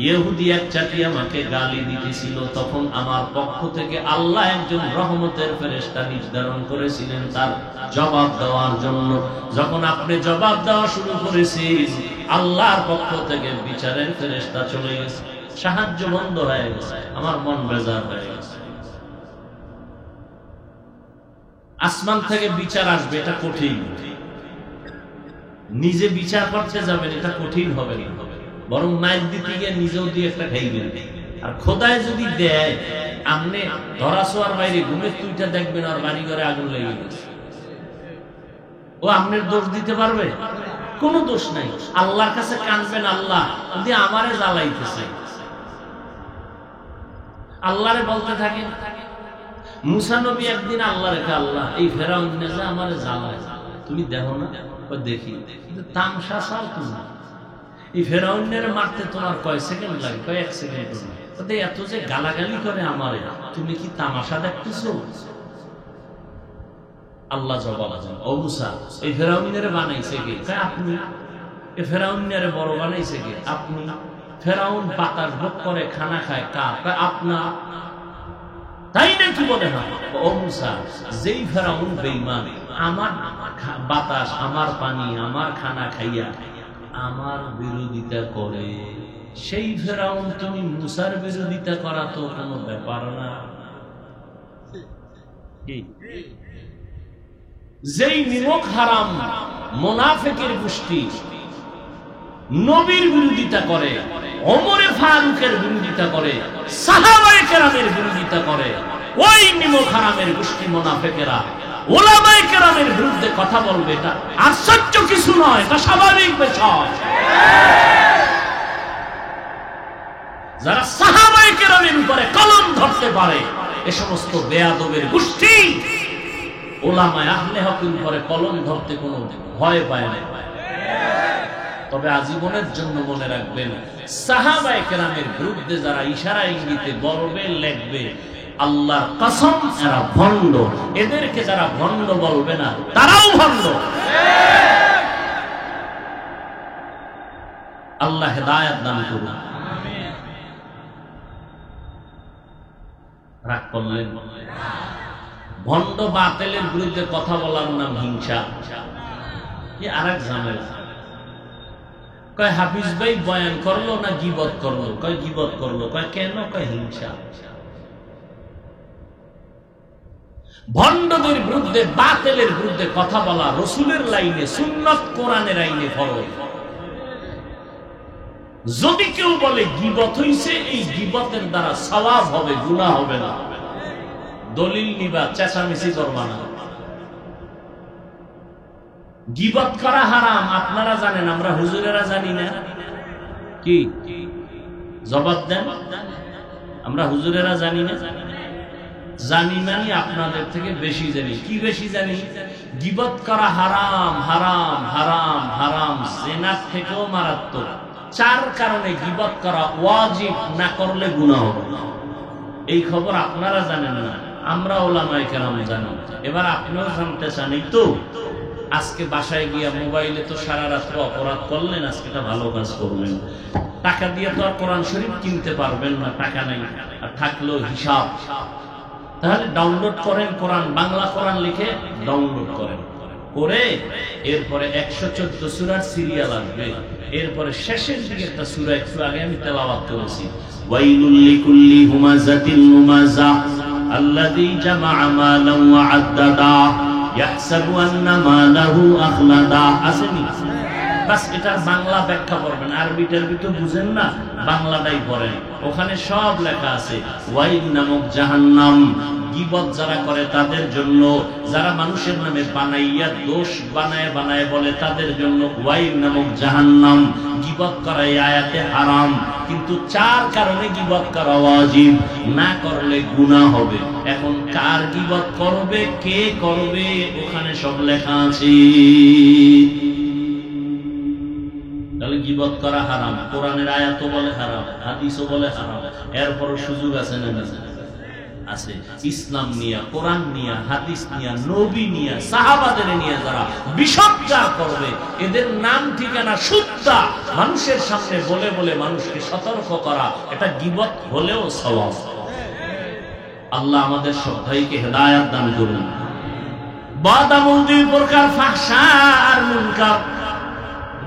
ইহুদি এক চাটি আমাকে গালি দিতেছিল, তখন আমার পক্ষ থেকে আল্লাহ একজন রহমতের ফেরেশতা নির্ধারণ করেছিলেন তার জবাব দেওয়ার জন্য। যখন আপনি জবাব দেওয়া শুরু করেছেন, আল্লাহর পক্ষ থেকে বিচারের ফেরেশতা চলে গেছে, সাহায্য বন্ধ হয়ে গেছে, আমার মন বেজার হয়ে গেছে। আসমান থেকে বিচার আসবে, এটা কঠিন। নিজে বিচার করতে যাবেন, এটা কঠিন হবে না, বরং নাইট দিতে গিয়ে নিজেও দিয়ে একটা খাইবেন। আর খোদায় যদি দেয়, আপনি ধরা ছোঁয়ার বাইরে ঘুমের তুইটা দেখবেন আর বাড়ি ঘরে আগুন লেগে গেছে, ও আপনার দোষ দিতে পারবে? কোনো দোষ নাই। আল্লাহর কাছে কাঁদবেন, আল্লাহ যদি আমারে জ্বালাইতেছে, আল্লাহরে বলতে থাকেন। মুসা নবী একদিন আল্লাহরে কে, আল্লাহ এই ফেরাউন যে আমারে জ্বালায়, তুমি দেখো না? দেখি, কিন্তু তামসা চাও তুমি, এই ফেরাউনের মারতে তোমার কয় সেকেন্ড লাগে? কয় 1 সেকেন্ড। এত যে গালাগালি করে আমারে, তুমি কি তামাশা দেখতেছো? আল্লাহ জবাব দেন, ও মুসা, এই ফেরাউনের বানাইছে কে? কয় আপনি। এই ফেরাউনের বড় বানাইছে কে? আপনি। ফেরাউন বাতাস ভোগ করে খানা খায় কার? কয় আপনার। তাই নাকি? বলে না। ও মুসা, যেই ফেরাউন বেঈমান, আমার বাতাস, আমার পানি, আমার খানা খাইয়া আমার বিরোধিতা করে, সেই ফেরাউন তুমি মুসার বিরোধিতা করা তো কোনো ব্যাপার না। যেই নিমক হারাম মুনাফিকের গোষ্ঠী নবীর বিরোধিতা করে, ওমরে ফারুকের বিরোধিতা করে, সাহাবায়ে কেরামের বিরোধিতা করে, ওই নিমক হারামের গোষ্ঠী মুনাফিকেরা উলামায়ে কেরামের বিরুদ্ধে কথা বলবে, এটা আশ্চর্য কিছু নয়, এটা স্বাভাবিক বিষয়। যারা সাহাবায়ে কেরামের উপরে কলম ধরতে পারে, এ সমস্ত বেয়াদবের গোষ্ঠী উলামায়ে আহলে হকের উপরে কলম ধরতে কোনো ভয় পায় না। তবে আজীবনের জন্য মনে রাখবেন, সাহাবায়ে কেরামের বিরুদ্ধে যারা ইশারা ইঙ্গিতে বলবে, লেখবে, আল্লাহর কসম এরা ভণ্ড। এদেরকে যারা ভণ্ড বলবে না, তারাও ভণ্ড। আল্লাহ হেদায়েত দান করুন। রাগ করলেন? ভণ্ড বাতিলের বিরুদ্ধে কথা বলার নাম হিংসা। আরেক ঝামেলা। কয় হাফিজ ভাই বয়ান করলো না গীবত করলো? কয় গীবত করলো। কয় কেন? কয় হিংসা। ভণ্ডদের বিরুদ্ধে, বাতিলের বিরুদ্ধে কথা বলা রাসূলের লাইনে, সুন্নাত কোরআনের আইনে ফরজ। যদি কেউ বলে গীবত হইছে, এই গীবতের দ্বারা সওয়াব হবে, গুনাহ হবে না। দলিল নিবা, চেঁচামেচি করবা না। গীবত করা হারাম আপনারা জানেন, আমরা হুজুরেরা জানি না। কি জবাব দেন? আমরা হুজুরেরা জানি না? জানি মানে আপনাদের থেকে বেশি জানি। কি বেশি জানি? গীবত করা হারাম, হারাম, হারাম, হারাম, জিনার থেকেও মারাত্মক। 4 কারণে গীবত করা ওয়াজিব, না করলে গুনাহ হবে। এই খবর আপনারা জানেন না, আমরা উলামায়ে কেরাম জানি। এবার আপনিও জানতে চান, তো আজকে বাসায় গিয়া মোবাইলে তো সারা রাত্র অপরাধ করলেন, আজকে একটা ভালো কাজ করলেন। টাকা দিয়ে তো আর কোরআন শরীফ কিনতে পারবেন না, টাকা নাই, আর থাকলেও হিসাব। তাহলে ডাউনলোড করেন কোরআন, বাংলা কোরআন লিখে ডাউনলোড করেন, করে এরপরে 114 সূরার সিরিয়াল আসবে। এরপরে শেষের দিকে একটা সূরা, একটু আগে আমি তেলাওয়াত করেছি, ওয়াইলুল লিকুল্লি হুমাযাতিন লুমাযা আল্লাযী জামা'a মালান ওয়া আদ্দাদা ইয়াহসাবু আন্না মালাহু আখলাদা। আসেনি? বাস এটার বাংলা ব্যাখ্যা করবেন। আরবি টারবি তো বুঝেন না, বাংলাটাই পড়েন, ওখানে সব লেখা আছে। ওয়াইল নামক জাহান্নাম, গীবত যারা করে তাদের জন্য, যারা মানুষের নামে বানাইয়া দোষ বানায় বানায় বলে তাদের জন্য ওয়াইল নামক জাহান্নাম। গীবত করা এই আয়াতে হারাম, কিন্তু 4 কারণে গীবত করা ওয়াজিব, না করলে গুনাহ হবে। এখন কার গীবত করবে, কে করবে, ওখানে সব লেখা আছে। তাহলে গীবত করা হারাম, কোরআনের আয়াতও বলে হারাম, হাদিসও বলে হারাম। এরপর সুযোগ আছে না? আছে। ইসলাম নিয়া, কোরআন নিয়া, হাদিস নিয়া, নবী নিয়া, সাহাবাদের নিয়া যারা বিষোদ্গার করবে, এদের নাম ঠিকানা সুদ্ধা মানুষের সামনে বলে বলে মানুষকে সতর্ক করা, এটা গীবত হলেও সওয়াব। আল্লাহ আমাদের সবাইকে হেদায়েত দান করুন। বদামল 2 প্রকার, ফাহশা আর মুনকার।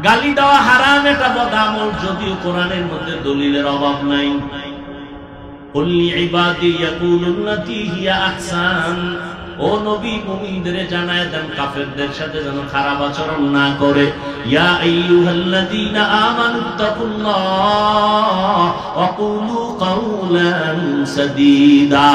গালি দেওয়া হারাম, এটা বদামল, যদিও কোরআনের মধ্যে দলিলের অভাব নাই। কুল্লি ইবাদি ইয়াকুলুল্লাতী হিয়া আহসান, ও নবী মুমিনদের জানায় দেন কাফেরদের সাথে যেন খারাপ আচরণ না করে। ইয়া আইয়ুহাল্লাযীনা আমানুত্তাকুল্লাহ ওয়া কুলু কাওলান সাদীদা।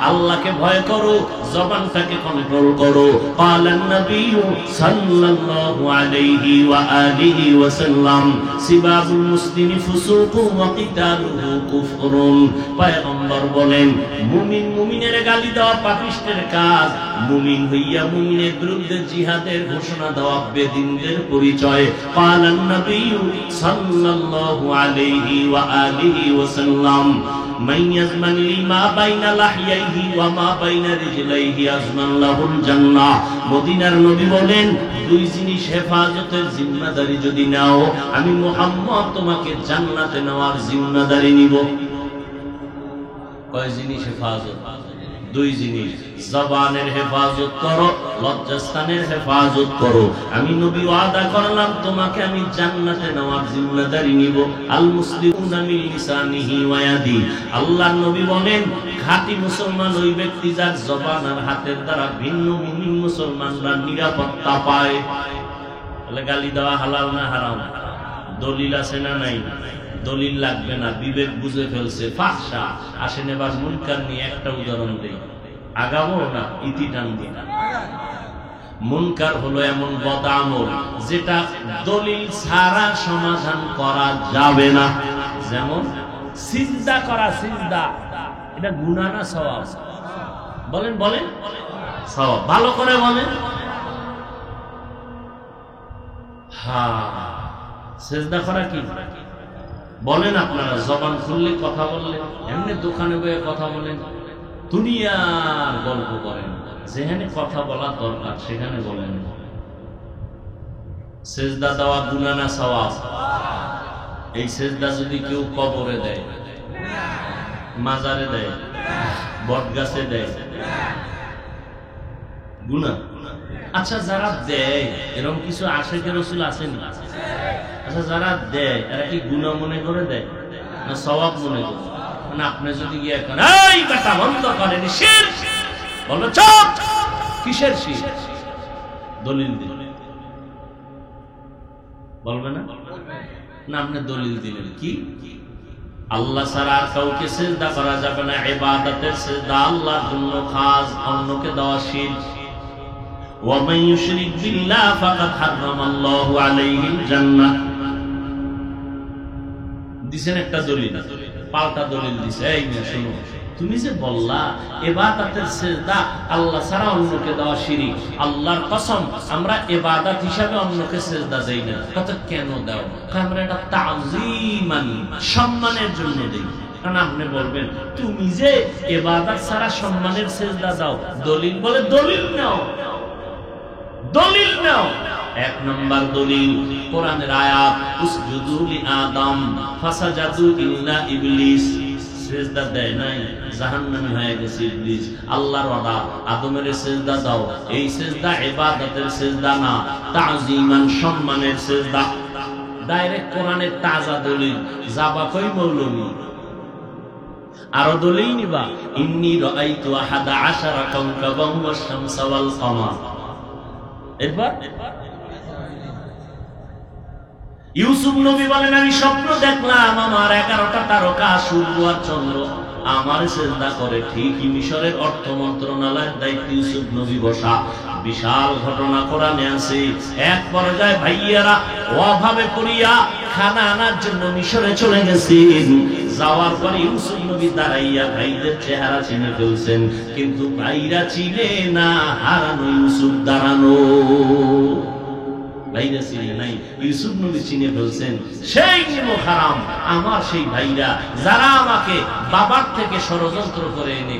আল্লাহকে ভয় করো, জবানটাকে কন্ট্রোল করো। ক্বালান নবিয়্যু সাল্লাল্লাহু আলাইহি ওয়া আলিহি ওয়া সাল্লাম সিবাবুল মুসলিমি ফুসুকুন ওয়া কিতালুহু কুফরুন। পয়গম্বর বলেন মুমিন মুমিনের গালি দেওয়া পাপিষ্টের কাজ, মুমিন হইয়া মুমিনের বিরুদ্ধে জিহাদের ঘোষণা দেওয়া বেদিনদের পরিচয়। ক্বালান নবিয়্যু সাল্লাল্লাহু আলাইহি ওয়া আলিহি ওয়া সাল্লাম মান ইয়াজমান লিমা বাইনা লাহইয়াইহি ওয়া মা বাইনা রিজলাইহি আজমান লাহুল জান্নাহ। মদিনার নবী বলেন দুই জিনিস হেফাজতের জিম্মাদারি যদি নাও, আমি মুহাম্মদ তোমাকে জান্নাতে নেওয়ার জিম্মাদারি নিব। কয় জিনিস হেফাজত? দুই জিনিস। জবানের হেফাজত করো, লজ্জাস্থানের হেফাজত করো। আমি নবী ওয়াদা করলাম তোমাকে আমি জান্নাতে নেওয়ার জিম্মাদারি নিব। আল মুসলিমুনা মিন লিসানিহি ওয়া ইয়াদি। আল্লাহর নবী বলেন খাঁটি মুসলমান ওই ব্যক্তি যার জবান আর হাতের দ্বারা ভিন্ন মুমিন মুসলমানরা নিরাপত্তা পায়। তাহলে গালি দেওয়া হালাল না হারাম? দলিল আছে না নাই? দলিল লাগবে না, বিবেক বুঝে ফেলছে ফাহশা। আসেন এবার মুনকার নিয়ে একটা উদাহরণ দেই। আগাবো না ইতি টানবো না। মুনকার হলো এমন বদ আমল যেটা দলিল ছাড়া সমাধান করা যাবে না। যেমন সিজদা করা। সিজদা এটা গুনাহ না সওয়াব? বলেন বলেন। সওয়াব। ভালো করে বলেন। হ্যাঁ, সিজদা করা কি বলেন আপনারা? জবান খুললে কথা বললেন, এমনি দোকানে বসে কথা বলেন, দুনিয়ার গল্প করেন, যেখানে কথা বলা দরকার সেখানে বলেন। সিজদা দেওয়া গুনাহ না সওয়াব? এই সিজদা যদি কেউ কবরে দেয়, মাজারে দেয়, বটগাছে দেয়, গুনাহ। আচ্ছা যারা দেয় এরকম কিছু আশিকের রাসূল আছেন? আচ্ছা যারা দেয় এরা কি গুনাহ মনে করে দেয় না সওয়াব মনে করে? মানে আপনি যদি গিয়ে করেন এই বেটা বন্ধ করেন শিরক, বলবে চুপ, কিসের শিরক? দলিল দিন। বলবে না? না আপনি দলিল দিলেন কি? আল্লাহ ছাড়া আর কাউকে সিজদা করা যাবে না। ইবাদতের সিজদা আল্লাহর জন্য খাস, অন্যকে দেওয়া শিরক। ওয়া মান ইউশরিক বিল্লাহ ফাকাদ হারামাল্লাহু আলাইহিল জান্নাহ। দিছেন একটা দলিল, পাল্টা দলিল দিছে। এই না শুনো, তুমি যে বললা ইবাদতের সিজদা আল্লাহ ছাড়া অন্যকে দেওয়া শিরক, আল্লাহর কসম আমরা ইবাদত হিসাবে অন্যকে সিজদা দেই না। কত কেন দাও? আমরা এটা তাযীমান, সম্মানের জন্য দেই। কারণ আপনি বলবেন তুমি যে ইবাদত ছাড়া সম্মানের সিজদা দাও, দলিল বলে দলিল নাও, দলিল নাও। এক নম্বর দলিল কোরআনের আয়াত উসজুদু লিআদম ফাসাজাদু ইল্লা ইবলিস। সিজদা দেয় নাই, জাহান্নামী হয়ে গেছে ইবলিস। আল্লাহর ওয়াদা আদমের সিজদা দাও। এই সিজদা ইবাদতের সিজদা না, তাযীমান, সম্মানের সিজদা। ডাইরেক্ট কোরআনের তাজা দলিল। যাবা কই মৌলভী? আরো দলিল নিবা। ইন্নী রাআইতু আহাদা আশারা কাওকাবান ওয়াশ শামসা ওয়াল কমার। এরপর ইউসুফ নবী বলেন আমি স্বপ্ন দেখলাম আমার 11টা তারকা, সূর্য আর চন্দ্র আমার সিজদা করে। ঠিকই মিশরের অর্থ মন্ত্রণালয়ের দায়িত্বে ইউসুফ নবী বসা। বিশাল ঘটনা কোরআনে আছে। এক পর্যায়ে ভাইয়ারা অভাবে পড়িয়া খানা আনার জন্য মিশরে চলে গেছেন। যাওয়ার পরে ইউসুফ নবী দাঁড়াইয়া ভাইদের চেহারা চিনে ফেলছেন, কিন্তু ভাইরা চিনে না, হারানো ইউসুফ দাঁড়ানো। ভাইরা চিনে নাই, ইউসুফ নবী চিনে ফেলছেন। সেই নিমক হারাম আমার সেই ভাইরা যারা আমাকে বাবার থেকে ষড়যন্ত্র করে এনে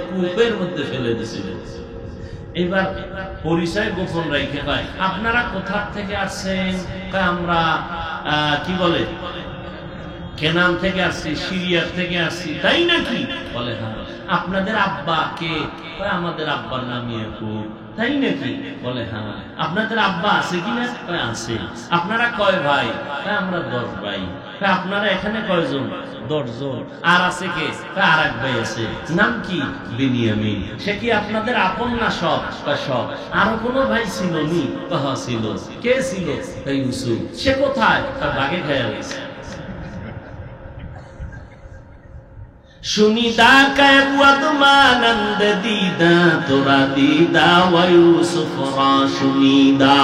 কূপের মধ্যে ফেলে দিয়েছিল। এবার পরিচয় গোপন রেখে পায় আপনারা কোথা থেকে আসছেন? আমরা কি বলে কেনান থেকে আসছি, সিরিয়ার থেকে আসছি। তাই নাকি? বলে হ্যাঁ। আপনাদের আব্বা কে? আমাদের আব্বার নাম ইয়াকুব। তাই নাকি? বলে হ্যাঁ। আপনাদের আব্বা আছে কিনা? আছে। আপনারা কয় ভাই? আমরা 10 ভাই। আপনারা এখানে কয়জন? 10 জন। আর আছে কে? আর এক ভাই আছে। নাম কি? বিনিয়ামিন। সে কি আপনাদের আপন না সব? সব। আর কোনো ভাই ছিল নি? হ্যাঁ ছিল। কে ছিল? ইউসুফ। সে কোথায়? বাগে খেয়ে গেছে। শুনিদা কায়বুয়াদমানন্দ দিদা তোরা দিদা ওয়া ইউসুফ রা শুনিদা।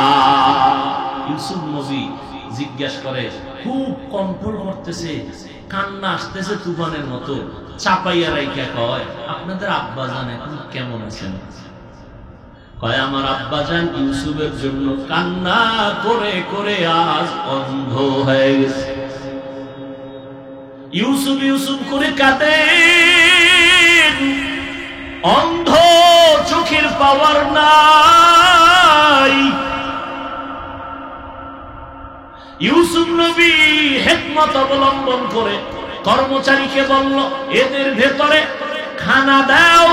ইউসুফ নবী জিজ্ঞাসা করে, খুব কন্ট্রোল করতেছে, কান্না আসতেছে তুফানের মতো, চাপাইয়া রাইখা কয়, আপনাদের আব্বাজান এখন কেমন আছেন? কয়, আমার আব্বাজান ইউসুফের জন্য কান্না করে করে আজ অন্ধ হয়ে গেছে। ইউসুফ ইউসুফ করে কাঁদে, অন্ধ, চোখের পাওয়ার নাই। ইউসুফ নবী হিকমত অবলম্বন করে কর্মচারীকে বলল, এদের ভেতরে খানা দাও।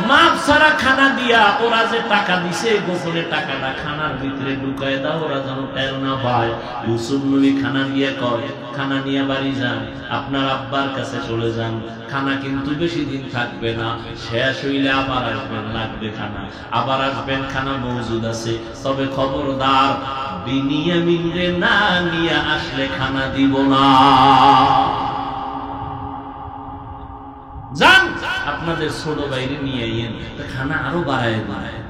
মাপ ছাড়া খানা দিয়া, ওরা যে টাকা দিছে গোপনে টাকাটা খানার ভিতরে ঢুকায় দাও, ওরা যেন টের না পায়। ইউসুফ নবী খানা দিয়ে কয়, খানা নিয়ে বাড়ি যান, আপনার আব্বার কাছে চলে যান। খানা কিন্তু বেশি দিন থাকবে না, শেষ হইলে আবার আসবেন, লাগবে খানা, আবার আসবেন, খানা মজুদ আছে। তবে খবরদার, বিনিয়ামিনরে না নিয়ে আসলে খানা দিব না। যান, আপনাদের ছোট বাইরে নিয়ে আইয়েন, খানা আরো বাড়ায় বাড়ায়।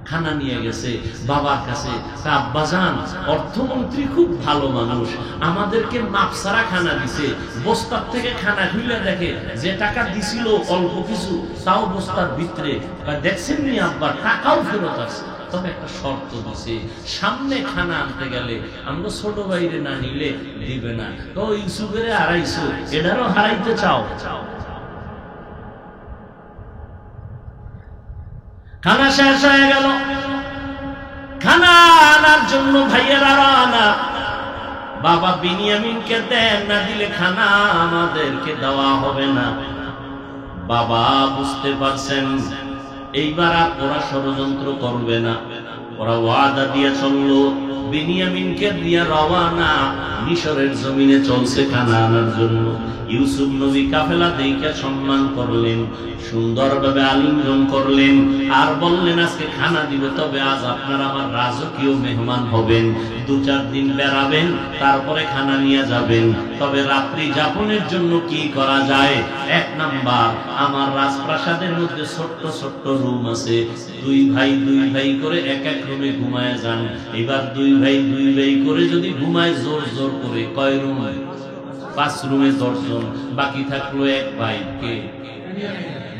খানা নিয়ে গেছে বাবার কাছে। আব্বাজান, অর্থমন্ত্রী খুব ভালো মানুষ, আমাদেরকে মাপ ছাড়া খানা দিছে। বস্তার থেকে খানা খুলে দেখে যে টাকা দিছিল অল্প কিছু, তাও বস্তার ভিতরে। দেখছেন নি আব্বা, টাকাও ফেরত আছে, তবে একটা শর্ত দিছে, সামনে খানা আনতে গেলে আমরা ছোট বাইরে না নিলে দিবে না। তো ইউসুফের হারাইছো, এটারও হারাইতে চাও? খানা শেষ হয়ে গেল। খানা আনার জন্য ভাইয়ের আনা, বাবা বিনিয়ামিনকে দেন, না দিলে খানা আমাদেরকে দেওয়া হবে না। বাবা বুঝতে পারছেন এইবার আর ওরা ষড়যন্ত্র করবে না। ওরা ওয়াদা দিয়ে চললো, বিনিয়ামিনকে দিয়ে রওয়ানা মিশরের জমিনে চলছে খানা আনার জন্য। ইউসুফ নবী কাফেলা দেখে সম্মান করলেন, সুন্দরভাবে আলিঙ্গন করলেন, আর বললেন, আজকে খানা দিব, তবে আজ আপনারা আমার রাজকীয় মেহমান হবেন। 2-4 দিন বেড়াবেন, তারপরে খানা নিয়ে যাবেন। তবে রাত্রি যাপনের জন্য কি করা যায়? 1 নাম্বার, আমার রাজপ্রাসাদের মধ্যে ছোট্ট ছোট্ট রুম আছে, 2 ভাই 2 ভাই করে এক এক রুমে ঘুমায় যান। এবার 2 ভাই 2 ভাই করে যদি ঘুমায় জোর জোর করে, কয় রুম? 5 রুমে 10 জন, বাকি থাকলো 1 ভাই, কে?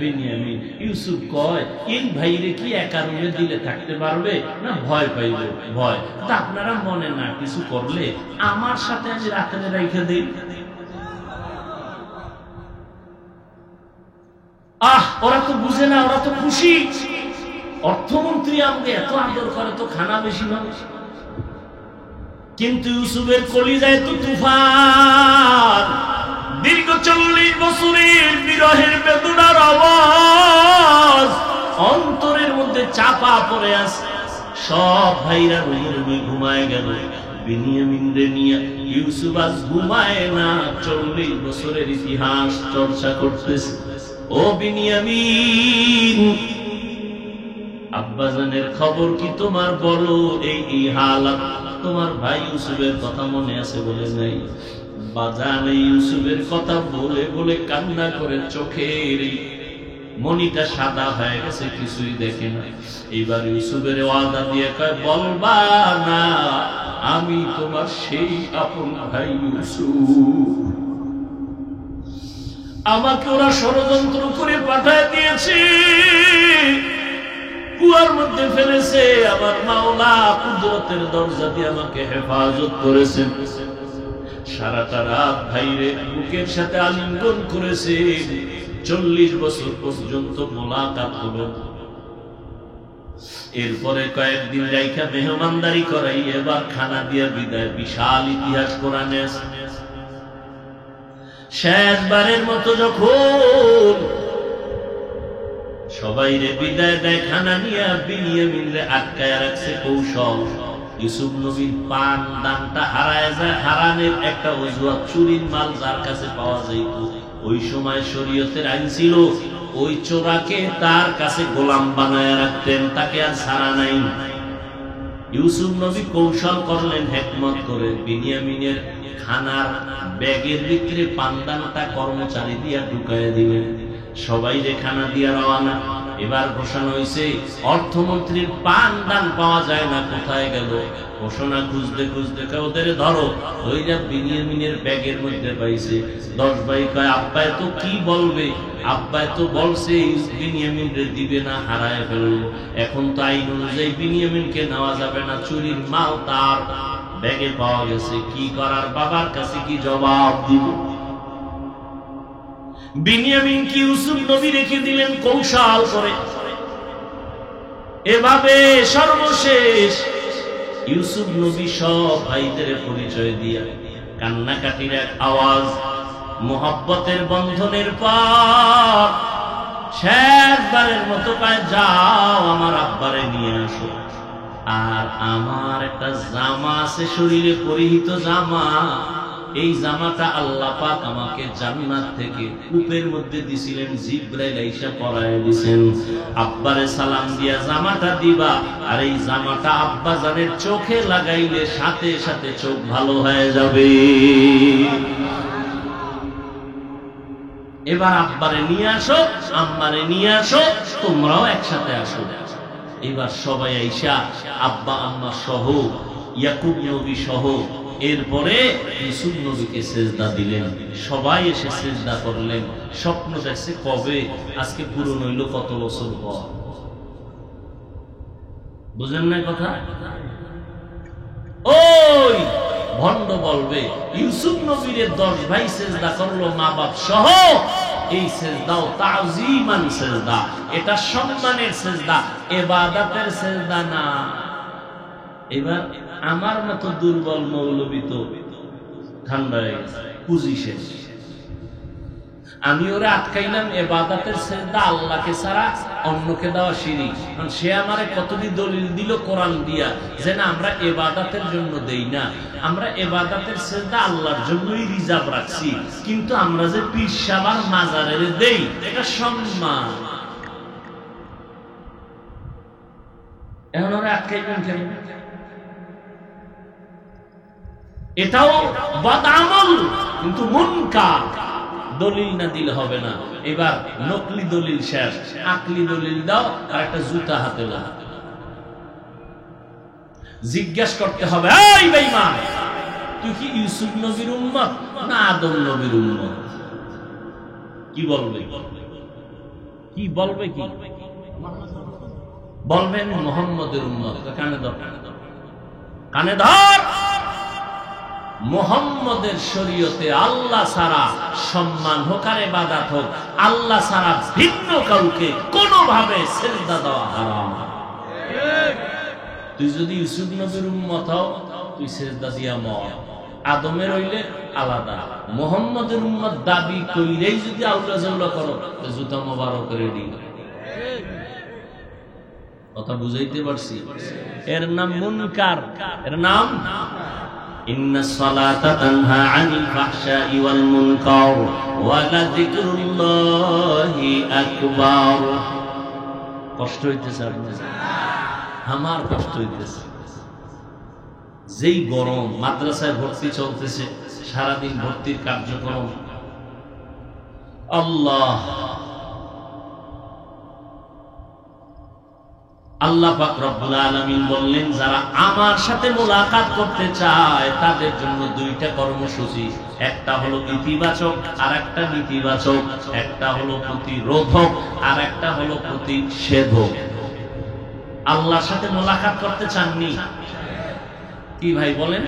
বিনিয়ামিন। ইউসুফ কয়, এই ভাইরে কি একা রুমে দিলে থাকতে পারবে না? ভয় পাইবে। ভয় তা আপনারা মনে না কিছু করলে আমার সাথে আমি রাতে রেখে দিই। ওরা তো বুঝে না, ওরা তো খুশি। অর্থমন্ত্রী আমাকে এত আদর করে, তো খানা বেশি না। কিন্তু ইউসুফের কলিজায় তো তুফান। দীর্ঘ 40 বছরের বিরহের বেদনার আওয়াজ অন্তরের মধ্যে চাপা পড়ে আছে। সব ভাইরা রুমে ঘুমায় গেল, বিনিয়ামিনরে নিয়ে ইউসুফ আজ ঘুমায় না। 40 বছরের ইতিহাস চর্চা করতেছে। ও বিনিয়ামিন, আব্বাজানের খবর কি তোমার? বলো, এই হালাত তোমার ভাই ইউসুফের কথা মনে আছে? বলে নাই। বাজান ইউসুফের কথা বলে বলে কান্না করে চোখের মনিটা সাদা হয়ে গেছে, কিছুই দেখে না। এবার ইউসুফের ওয়াদা দিয়ে কয়, বলবা না আমি তোমার সেই আপন ভাই ইউসুফ, আমাকে ওরা ষড়যন্ত্র করে পাঠায় দিয়েছে, কুয়ার মধ্যে ফেলেছে। আমার মাওলা কুদরতের দরজা দিয়ে আমাকে হেফাজত করেছেন। সারাটা রাত ভাইরে বুকের সাথে আলিঙ্গন করেছে। 40 বছর পর্যন্ত মোলাকাত হলো। এরপরে কয়েকদিন রাইখা মেহমানদারি করাই এবার খানা দিয়ে বিদায়। বিশাল ইতিহাস কোরআনে আছে। শেষবারের মতো যখন সবাইরে বিদায় দেয়, খানা নিয়ে বিনিয়ামিনরে আটকায় রাখছে কৌশল। ইউসুফ নবীর পান দানটা হারায় যায়, হারানের একটা অজুহাত, চুরির মাল যার কাছে পাওয়া যাইত। ওই সময় শরীয়তের আইন ছিল ওই চোরাকে তার কাছে গোলাম বানায় রাখতেন, তাকে আর ছাড়া নাই। ইউসুফ নবী কৌশল করলেন হিকমত করে, বিনিয়ামিনের খানার ব্যাগের ভিতরে পানদানটা কর্মচারী দিয়া ঢুকায় দিলেন। সবাই রে খানা দিয়া রওনা। এবার ঘোষণা হয়েছে অর্থমন্ত্রীর পান দান পাওয়া যায় না, কোথায় গেল? ঘোষণা খুঁজতে খুঁজতে ওদের ধরো, ওইটা বিনিয়ামিনের ব্যাগের মধ্যে পাইছে। 10 ভাই কয় আব্বাই তো কি বলবে, আব্বাই তো বলছে বিনিয়ামিনরে দিবে না, হারায় ফেললো। এখন তো আইন অনুযায়ী বিনিয়ামিনকে নেওয়া যাবে না, চুরির মাল তার ব্যাগে পাওয়া গেছে। কি করার? বাবার কাছে কি জবাব দিব? বিনিয়ামিন কি ইউসুফ নবী রেখে দিলেন কৌশল করে। এভাবে সর্বশেষ ইউসুফ নবী সব ভাইদের পরিচয় দিয়া কান্নাকাটির এক আওয়াজ, মোহাব্বতের বন্ধনের পর শেষবারের মতো পায়, যাও আমার আব্বারে নিয়ে আসো। আর আমার একটা জামা আছে, শরীরে পরিহিত জামা, এই জামাটা আল্লাহ পাক আমাকে জান্নাত থেকে কূপের মধ্যে দিছিলেন, জিবরাইল আইসা পরায় দিছেন। আব্বারে সালাম দিয়া জামাটা দিবা, আর এই জামাটা আব্বা জানের চোখে লাগাইলে সাথে সাথে চোখ ভালো হয়ে যাবে। এবার আব্বারে নিয়ে আসো, আম্মারে নিয়ে আসো, তোমরাও একসাথে আসো। এবার সবাই আইসা আব্বা আম্মা সহ, ইয়াকুব নবী সহ, এরপরে ইউসুফ নবীকে সেজদা দিলেন। সবাই এসে সেজদা করলেন। স্বপ্ন দেখছে কবে? আজকে পূরণ হইল কত বছর পর। বুঝেন না কথা? ওই ভণ্ড বলবে ইউসুফ নবীর 10 ভাই সেজদা করলো মা বাপ সহ। এই সেজদাও তাজিমান সেজদা, এটা সম্মানের সেজদা, ইবাদতের সেজদা না। এবার আমার মতো দুর্বল মৌলবী তো ঠান্ডা হয়ে গেছে, পুঁজি শেষ। আমি ওরা আটকাইলাম ইবাদতের সেজদা আল্লাহকে ছাড়া অন্যকে দেওয়া শিরিক। কারণ সে আমারে কতদিন দলিল দিল কোরআন দিয়া যে না আমরা ইবাদতের জন্য দেই না, আমরা ইবাদতের সেজদা আল্লাহর জন্যই রিজার্ভ রাখছি, কিন্তু আমরা যে পীর সাহেবের মাজারে দেই এটা সম্মান। এখন ওরা আটকাইবেন কেন? এটাও বদআমল, কিন্তু মুনকার। দলিল না দিলে হবে না। এবার নকলি দলিল শেষ, আকলি দলিল দাও, আর একটা জুতা হাতে দাও। জিজ্ঞেস করতে হবে, এই বেঈমান, তুই কি ইউসুফ নবীর উম্মত না আদম নবীর উম্মত? কি বলবে? কি বলবে? কি বলবেন? মুহাম্মদের উম্মত। কানে ধর, কানে ধর। মুহাম্মদের শরীয়তে আল্লাহ ছাড়া সম্মান হোক আর ইবাদত হোক, আল্লাহ ছাড়া ভিন্ন কাউকে কোনোভাবে সিজদা দেওয়া হারাম। তুই যদি ইউসুফ নবীর উম্মত হও, তুই সিজদা দিয়া মর। আদমের হইলে আলাদা, মুহাম্মদের উম্মত দাবি কইরেই যদি আউলা জাউলা করো, তো জুতা মোবারক রেডি। কথা বুঝাইতে পারছি? এর নাম মুনকার, এর নাম ইন্নাস সালাতা তানহা আনিল ফাহশাই ওয়াল মুনকার ওয়া লাযিকরুল্লাহি আকবার। কষ্ট হইতেছে আপনার? আমার কষ্ট হইতেছে। যেই গরম, মাদ্রাসায় ভর্তি চলতেছে, সারাদিন ভর্তির কার্যক্রম। আল্লাহ পাক রব্বুল আলামিন বললেন, যারা আমার সাথে মুলাকাত করতে চায় তাদের জন্য 2টা কর্মসূচি। একটা হলো ইতিবাচক আর একটা নেতিবাচক, একটা হলো প্রতিরোধক আর একটা হলো প্রতিষেধক। আল্লাহর সাথে মুলাকাত করতে চাননি? কি ভাই বলেন?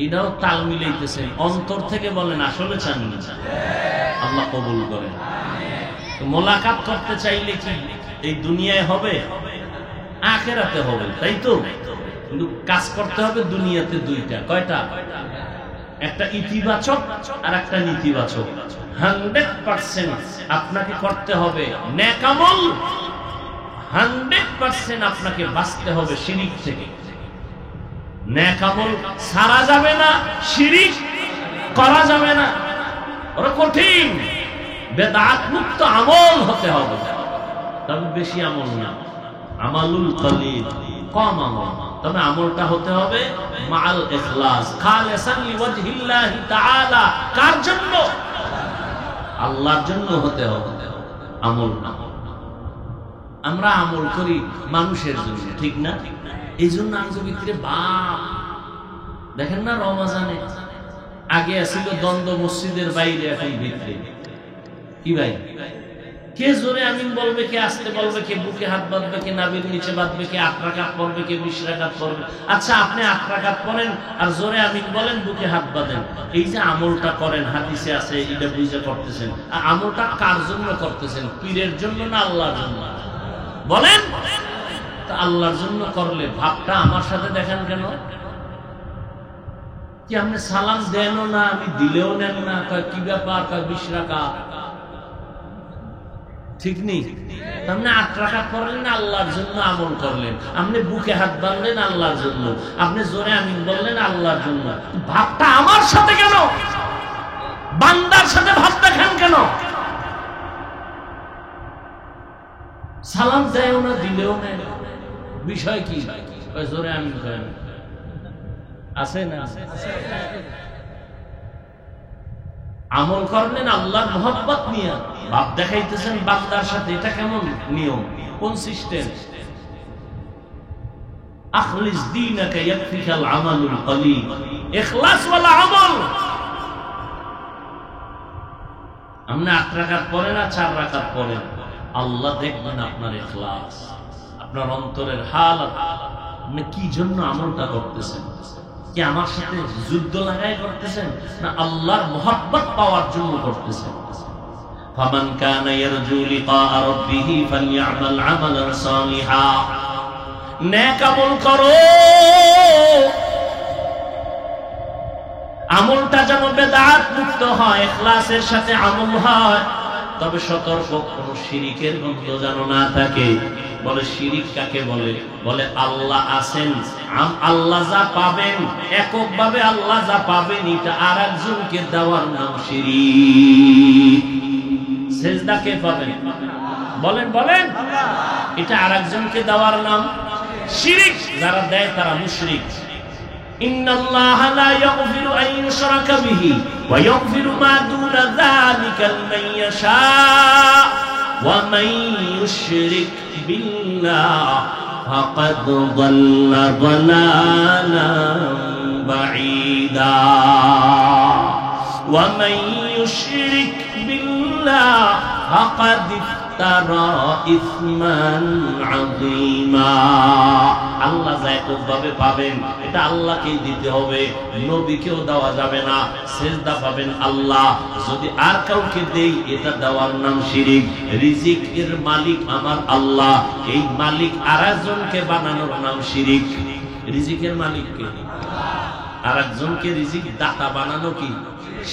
এটাও তাল মিলাইতেছেন, অন্তর থেকে বলেন আসলে চাননি? আল্লাহ কবুল করেন। মুলাকাত করতে চাইলে কি এই দুনিয়ায় হবে? আখিরাতে হবে, তাই তো? কিন্তু কাজ করতে হবে দুনিয়াতে 2টা। কয়টা? একটা ইতিবাচক আর একটা নেতিবাচক। 100% আপনাকে করতে হবে নেক আমল, 100% আপনাকে বাঁচতে হবে শিরিক থেকে। নেক আমল ছাড়া যাবে না, শিরিক করা যাবে না। ওরা কঠিন, বেদাত মুক্ত আমল হতে হবে, তবে বেশি আমল না, আমালুল কলিল, কম আমল, তবে আমলটা হতে হবে মাআল ইখলাস, খালিসান লিওয়াজহিল্লাহি তাআলা। কার জন্য? আল্লাহর জন্য হতে হবে আমল। আমরা আমল করি মানুষের জন্য, ঠিক না? এই জন্য আমাদের ভিতরে বাপ, দেখেন না রমজানে আগে ছিল দ্বন্দ্ব মসজিদের বাইরে, এখন ভিতরে। কি ভাই, কে জোরে আমিন বলবে, কে আস্তে বলবে, কে বুকে হাত বাঁধবে, কে নাভির নিচে বাঁধবে, কে 8 রাকাত পড়বে, কে 20 রাকাত পড়বে। আচ্ছা, আপনি 8 রাকাত পড়েন আর জোরে আমিন বলেন, বুকে হাত বাঁধেন। এই যে আমলটা করেন, হাদিসে আছে, এটা বুঝে করতেছেন। আর আমলটা কার জন্য করতেছেন? পীরের জন্য না আল্লাহর জন্য? বলেন। তা আল্লাহর জন্য করলে ভাবটা আমার সাথে দেখেন কেন? কি আপনি সালাম দেনও না, আমি দিলেও নেন না, কি ব্যাপার, 20 রাকাত, ঠিক নেই? আপনি 8 রাকাত পড়লেন, আল্লাহর জন্য আমল করলেন। আপনি বুকে হাত বাঁধলেন, আল্লাহর জন্য। আপনি জোরে আমিন বললেন, আল্লাহর জন্য। ভাবটা আমার সাথে কেন? বান্দার সাথে ভাব দেখেন কেন? সালাম দেও না, দিলেও নেন, বিষয় কি? জোরে আমিন করেন, আছে না? আমল করলেন আল্লাহর মোহাব্বত নিয়ে, ভাব দেখাইতেছেন বান্দার সাথে। এটা কেমন নিয়ম, কোন সিস্টেম? আখলিস দীনাকা ইয়াকফিকাল আমালুল কলিল, ইখলাস ওয়ালা আমল। আপনি 8 রাকাত পড়েন আর 4 রাকাত পড়েন, আল্লাহ দেখবেন আপনার ইখলাস, আপনার অন্তরের হালত। আপনি কি জন্য আমলটা করতেছেন? কি আমার সাথে যুদ্ধ লাগাই করতেছেন, না আল্লাহর মোহাব্বত পাওয়ার জন্য করতেছেন? ফামান কানা ইয়ারজু লিকা রাব্বিহি ফালইআমাল আমালান সালিহা। নেক আমল করো, আমলটা যেন বেদাত মুক্ত হয়, ইখলাসের সাথে আমল হয়। তবে সতর্ক, কোন শিরিকের গন্ধ যেন না থাকে। বলে শিরিক কাকে বলে? বলে আল্লাহ আছেন, আল্লাহ যা পাবেন, এককভাবে আল্লাহ যা পাবেন, এটা আর একজনকে দেওয়ার নাম শিরিক। সেজদা কে পাবেন? বলেন বলেন। এটা আর একজনকে দেওয়ার নাম শিরিক। যারা দেয় তারা মুশরিক। ইন্নাল্লাহা লা ইয়াগফিরু আন ইউশরাকা বিহি ওয়া ইয়াগফিরু মা দুনা যালিকা লিমান ইয়াশা ওয়া মান ইউশরিক বিল্লাহ ফাকাদ দাল্লা দালালান বাঈদা। ওয়া মান ইউশরিক বিল্লাহ ফাকাদ ইফতারা ইসমান আযীমা। আল্লাহ যা এককভাবে পাবেন, এটা আল্লাহকেই দিতে হবে, নবীকেও দেওয়া যাবে না। সেজদা পাবেন আল্লাহ, যদি আর কাউকে দেই এটা দেওয়ার নাম শিরিক। রিজিকের মালিক আমার আল্লাহ, এই মালিক আরেকজনকে বানানোর নাম শিরিক। রিজিকের মালিককে আরেকজনকে রিজিক দাতা বানানো কি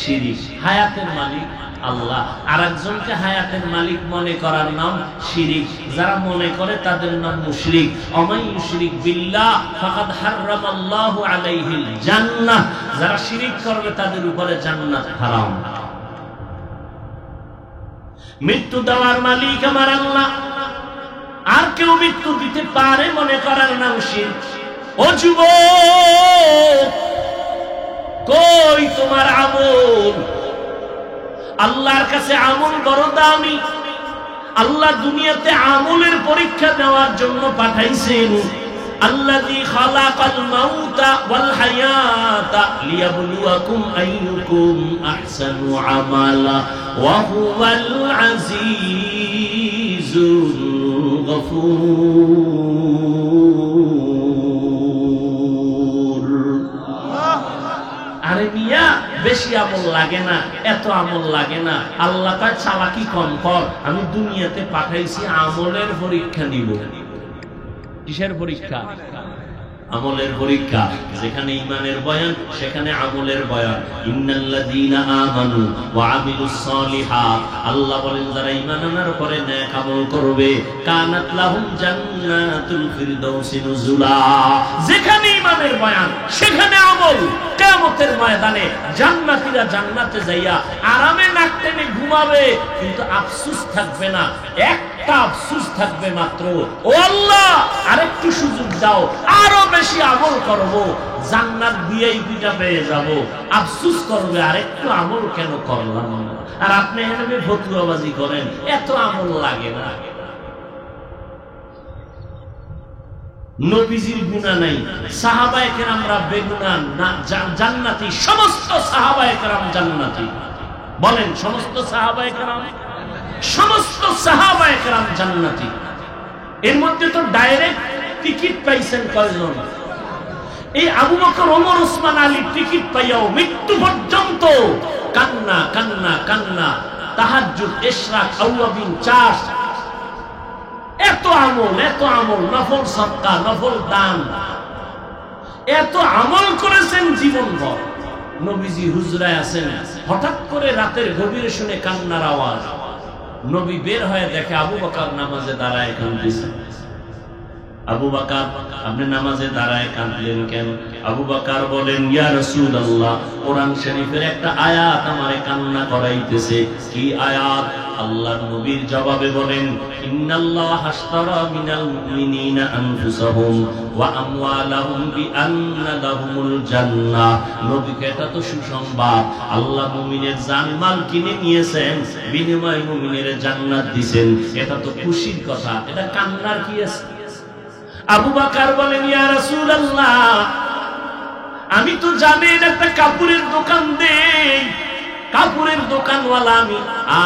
শিরিক। হায়াতের মালিক আল্লাহ, আরেকজনকে হায়াতের মালিক মনে করার নাম শিরিক। যারা মনে করে তাদের নাম মুশরিক। ওমাই ইউশরিক বিল্লাহ ফাকাদ হারামাল্লাহু আলাইহিল জান্নাহ। যারা শিরিক করবে তাদের উপরে জান্নাত হারাম। মৃত্যু দেওয়ার মালিক আমার আল্লাহ, আর কেউ মৃত্যু দিতে পারে মনে করার নাম শিরক। ও যুবক, কই তোমার আমল? আল্লাহর কাছে আমল বড় দামি। আল্লাহ দুনিয়াতে আমলের পরীক্ষা দেওয়ার জন্য পাঠাইছেন। আল্লাযী খালাকাল মাউতা ওয়াল হায়াতা লিয়াবলুয়াকুম আইয়ুকুম আহসানু আমালা ওয়া হুয়াল আজিজুল গফুর। আরে মিয়া, বেশি আমল লাগে না, এত আমল লাগে না। আল্লাহ তার চালাকি কম কর, আমি দুনিয়াতে পাঠাইছি আমলের পরীক্ষা নিব। কিসের পরীক্ষা? আমলের পরীক্ষা। যেখানে ঈমানের বয়ান সেখানে আমলের বয়ান। ইন্নাল্লাযীনা আমানু ওয়া আমিলুস সালিহাত, আল্লাহ বলেন যারা ঈমান আনার পরে নেক আমল করবে, কানাত লাহুম জান্নাতুল ফিরদাউসি নুজুলা। যেখানে ঈমানের বয়ান সেখানে আমল। কিয়ামতের ময়দানে জান্নাতীরা জান্নাতে যাইয়া আরামে নাক টেনে ঘুমাবে, কিন্তু আফসোস থাকবে না। একটা আফসোস থাকবে মাত্র, ও আল্লাহ আরেকটু সুযোগ দাও, আরো বেশি আমল করব, জান্নাত ভিআইপিটা পেয়ে যাব। আফসোস করবে আরেকটু আমল কেন করলাম না। আর আপনি এখানে ফতুয়াবাজি করেন, এত আমল লাগে না। নবীজির গুনাহ নাই, সাহাবায়ে কেরামরা বেগুনাহ না, জান্নাতি। সমস্ত সাহাবায়ে কেরাম জান্নাতি। বলেন সমস্ত সাহাবায়ে কেরাম, সমস্ত সাহাবায়ে কেরাম জান্নাতি। এর মধ্যে তো ডাইরেক্ট টিকিট পাইছেন কয়জন? এই আবু বকর, ওমর, ওসমান, আলী টিকিট পাইয়াও মৃত্যু পর্যন্ত কান্না কান্না কান্না, তাহাজ্জুদ, ইশরাক, আওয়াবিন, চাষ, এত আমল, এত আমল, নফল সাদকা, নফল দান, এত আমল করেছেন জীবনভর। নবীজি হুজরায় আছেন, হঠাৎ করে রাতের গভীরে শুনে কান্নার আওয়াজ। নবী বের হয়ে দেখে আবু বকর নামাজে দাঁড়ায় কাঁদতেছেন। আবু বকর, আপনি নামাজে দাঁড়ায় কাঁদলেন কেন? আবু বকর বলেন, ইয়া রাসূলুল্লাহ, কোরআন শরীফের একটা আয়াত আমারে কান্না করাইতেছে। কি আয়াত? আল্লাহর নবীর জবাবে বলেন, ইন্নাল্লাহ হাশতারা মিনাল মুমিনিনা আনফুসাহুম ওয়া আমওয়ালাহুম বিআন্না লাহুমুল জান্নাহ। নবীকে এটা তো সুসংবাদ, আল্লাহ মুমিনের জানমাল কিনে নিয়েছেন, বিনিময়ে মুমিনের জান্নাত দিবেন। এটা তো খুশির কথা, এটা কান্নার কি আছে? আবু বকর বলেন, ইয়া রাসূলুল্লাহ, আমি তো জানি একটা কাপড়ের দোকান দেই, কাপড়ের দোকানওয়ালা আমি।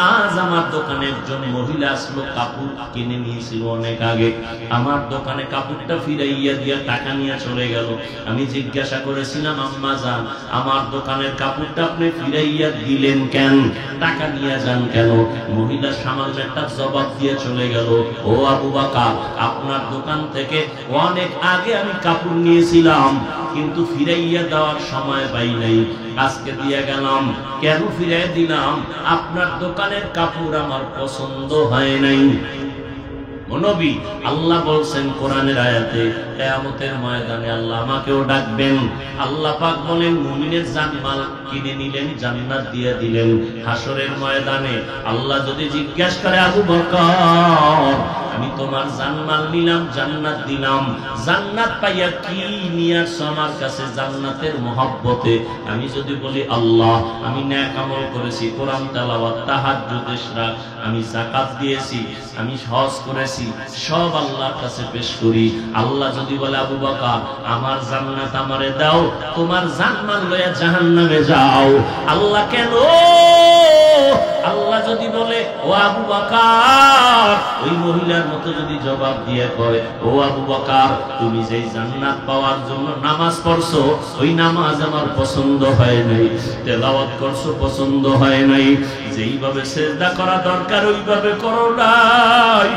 আজ আমার দোকানে একজন মহিলা আসলো, কাপড় কিনে নিয়েছিল অনেক আগে। আমার দোকানে কাপড়টা ফিরাইয়া দিয়া টাকা নিয়ে চলে গেল। আমি জিজ্ঞাসা করেছিলাম, আম্মা জান, আমার দোকানের কাপড়টা আপনি ফিরাইয়া দিলেন কেন? টাকা নিয়ে যান কেন? মহিলা সামান্য একটা জবাব দিয়ে চলে গেল, ও আবু বকর, আপনার দোকান থেকে অনেক আগে আমি কাপড় নিয়েছিলাম, কিন্তু ফিরাইয়া দেওয়ার সময় পাই নাই, আজকে দিয়ে গেলাম। কেন ফিরাই দিলাম? আপনার দোকানের কাপড় আমার পছন্দ হয় নাই। নবী, আল্লাহ বলছেন কোরআনের আয়াতে, কিয়ামতের ময়দানে আল্লাহ আমাকেও ডাকবেন। আল্লাহ পাক বলেন, মুমিনের জানমাল কিনে নিলেন, জান্নাত দিয়ে দিলেন। হাসরের ময়দানে আল্লাহ যদি জিজ্ঞাসা করে, আবু বকর, আমি তোমার জানমাল নিলাম, জান্নাত দিলাম, জান্নাত পাইয়া কি নিয়ে আসছো আমার কাছে জান্নাতের মহব্বতে? আমি যদি বলি, আল্লাহ আমি নেক আমল করেছি, কোরআন তেলাওয়াত, তাহাজ্জুদ, ইশরাক, আমি যাকাত দিয়েছি, আমি হজ করেছি, সব আল্লাহর কাছে পেশ করি। আল্লাহ যদি বলে, আবু বকর আমার জান্নাত আমারে দাও, তোমার জানমাল লইয়া জাহান্নামে যাও। আল্লাহ কেন? আল্লাহ যদি বলে, ও আবু বকর, ওই মহিলার মতো যদি জবাব দিয়ে কয়, ও আবু বকর, তুমি যেই জান্নাত পাওয়ার জন্য নামাজ পড়ছো, ওই নামাজ আমার পছন্দ হয় নাই, তেলাওয়াত করছো পছন্দ হয় নাই, যেইভাবে সিজদা করা দরকার ওইভাবে করো নাই,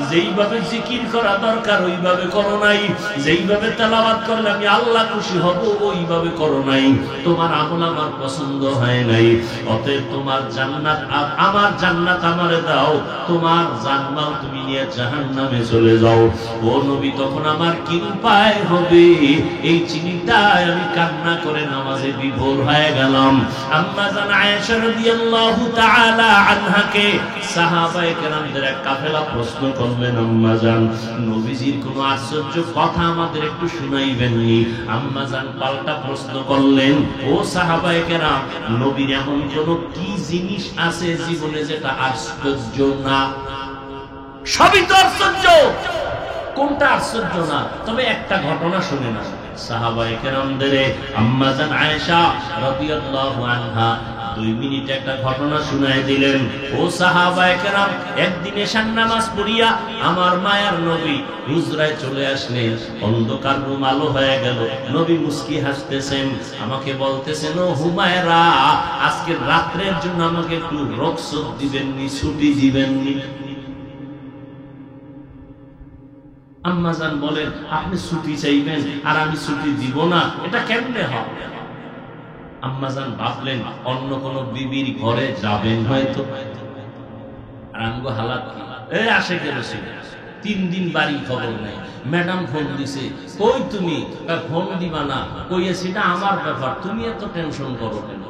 যেইভাবে জিকির করা দরকার ওইভাবে করো নাই, যেইভাবে তেলাওয়াত করলে আমি আল্লাহ খুশি হব ওইভাবে করো নাই, তোমার আমল আমার পছন্দ হয় নাই। অতএব তোমার জান্নাত, আমার জান্নাত আমারে দাও, তোমার জানমাল তুমি নিয়ে জাহান্নামে চলে যাও। ও নবী, তখন আমার কি উপায় হবে? এই চিন্তায় আমি কান্না করে নামাজে বিভোর হয়ে গেলাম। আম্মা জান আয়েশা রাদিয়াল্লাহু তাআলা আনহাকে সাহাবায়ে কেরামদের এক কাফেলা প্রশ্ন করলেন, আম্মা জান, নবীজির কোন আশ্চর্য কথা আমাদের একটু শুনাইবেন নি? আম্মা জান পাল্টা প্রশ্ন করলেন, ও সাহাবায়ে কেরাম, নবীর এমন কোন কি জিনিস আছে জীবনে যেটা আশ্চর্য না? সবই তো আশ্চর্য, কোনটা আশ্চর্য না? তবে একটা ঘটনা শুনে না। সাহাবায়ে কেরামদের আম্মা জান আয়েশা রাদিয়াল্লাহু আনহা 2 মিনিট একটা ঘটনা শুনায় দিলেন। ও সাহাবায়ে কেরাম, একদিন এশার নামাজ পড়িয়া আমার মায়ার নবী হুজরায় চলে আসলেন। অন্ধকার রুম আলো হয়ে গেল। নবী মুস্কি হাসতেছেন, আমাকে বলতেছেন, ও হুমায়রা, আজকে রাত্রের জন্য আমাকে একটু রুখসত দিবেননি, ছুটি দিবেননি? আম্মাজান বলেন, আপনি ছুটি চাইবেন আর আমি ছুটি দিব না, এটা কেমনে হবে? আম্মাজান ভাবলেন অন্য কোন বিবির ঘরে যাবেন হয়তো। আর আমগো হালাত কি, আসে কেন 3 দিন বাড়ি খবর নাই। ম্যাডাম ফোন দিছে, কই তুমি? ফোন দিবা না, কইয়েছি এটা আমার ব্যাপার, তুমি এত টেনশন করো কেন?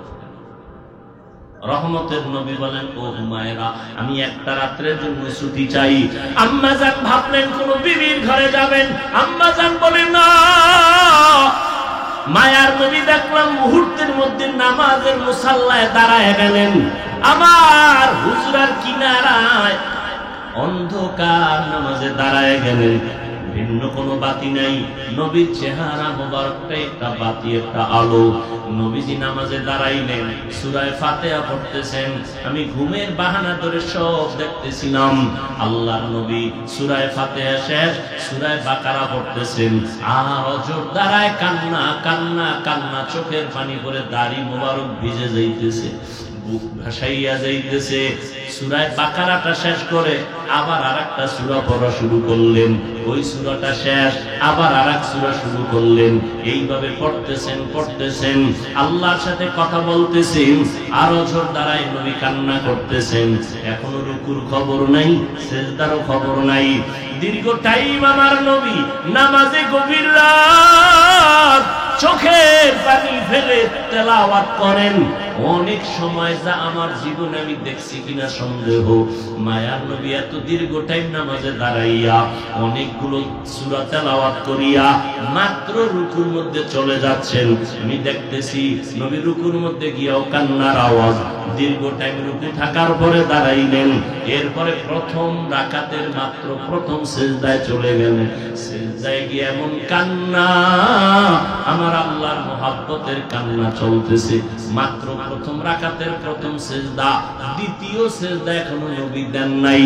রহমতের নবী বলেন, ও হুমায়রা, আমি একটা রাত্রের জন্য ছুটি চাই। আম্মাজান ভাবলেন কোন বিবির ঘরে যাবেন। আম্মাজান বলেন না। মায়ার নবী দেখলাম মুহূর্তের মধ্যে নামাজের মুসাল্লায় দাঁড়ায় গেলেন। আমার হুজরার কিনারায় অন্ধকার নামাজে দাঁড়ায় গেলেন। ভিন্ন কোনো বাতি নাই, নবীর চেহারা মোবারকটা একটা বাতি, একটা আলো। নবীজি নামাজে দাঁড়াইলেন, সূরা ফাতিহা পড়তেছেন। আমি ঘুমের বাহানা ধরে সব দেখতেছিলাম। আল্লাহর নবী সূরা ফাতিহা শেষ, সূরা বাকারা পড়তেছেন। আর অজর দাঁড়ায় কান্না কান্না কান্না, চোখের পানি পড়ে দাড়ি মোবারক ভিজে যাইতেছে, বুক ভাসাইয়া যাইতেছে। সূরা বাকারাটা শেষ করে আবার আরেকটা সূরা পড়া শুরু করলেন। ওই সূরাটা শেষ, আবার আরেক সূরা শুরু করলেন। এইভাবে পড়তেছেন পড়তেছেন, আল্লাহর সাথে কথা বলতেছেন। আর অঝর দ্বারাই নবী কান্না করতেছেন। এখনো রুকুর খবর নাই, সিজদারও খবর নাই। দীর্ঘ টাইম আমার নবী নামাজে, গভীর রাত, চোখের পানি ফেলে তেলাওয়াত করেন। অনেক সময় যা আমার জীবনে আমি দেখছি কিনা সন্দেহ। মায়ার নবী এত দীর্ঘ টাইম নামাজে দাঁড়াইয়া অনেকগুলো সূরা তেলাওয়াত করিয়া মাত্র রুকুর মধ্যে চলে যাচ্ছেন। আমি দেখতেছি নবী রুকুর মধ্যে গিয়াও কান্নার আওয়াজ। দীর্ঘ টাইম রুকু থাকার পরে দাঁড়াইলেন। এরপরে প্রথম রাকাতের মাত্র প্রথম সিজদায় চলে গেলেন। সিজদায় গিয়ে এমন কান্না, আমার আল্লাহর মুহাব্বতের কান্না চলতেছে। মাত্র প্রথম রাকাতের প্রথম সিজদা, দ্বিতীয় সিজদা এখনো নবী দেন নাই।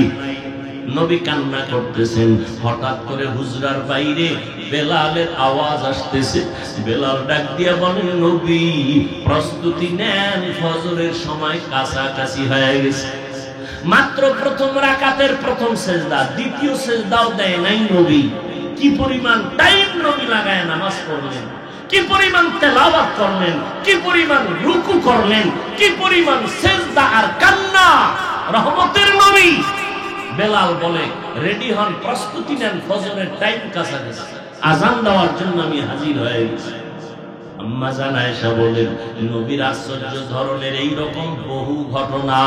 নবী কান্না করতেছেন। হঠাৎ করে হুজরার বাইরে বেলালের আওয়াজ আসতেছে। বেলাল ডাক দিয়া বলেন, নবী প্রস্তুতি নেন, ফজরের সময় কাছাকাছি হয়ে গেছে। মাত্র প্রথম রাকাতের প্রথম সিজদা, দ্বিতীয় সিজদাও দেয় নাই নবী। কি পরিমাণ টাইম নবী লাগায় নামাজ পড়লেন, কি পরিমাণ তেলাওয়াত করলেন, কি পরিমাণ রুকু করলেন, কি পরিমাণ সিজদা আর কান্না। রহমতের নবী। বেলাল বলে, রেডি হন, প্রস্তুতি নেন, ফজরের টাইম কাছাকাছি, আযান দেওয়ার জন্য আমি হাজির হয়ে গেছি। আম্মা জান আয়েশা বলেন, নবীর আশ্চর্য ধরনের এইরকম বহু ঘটনা।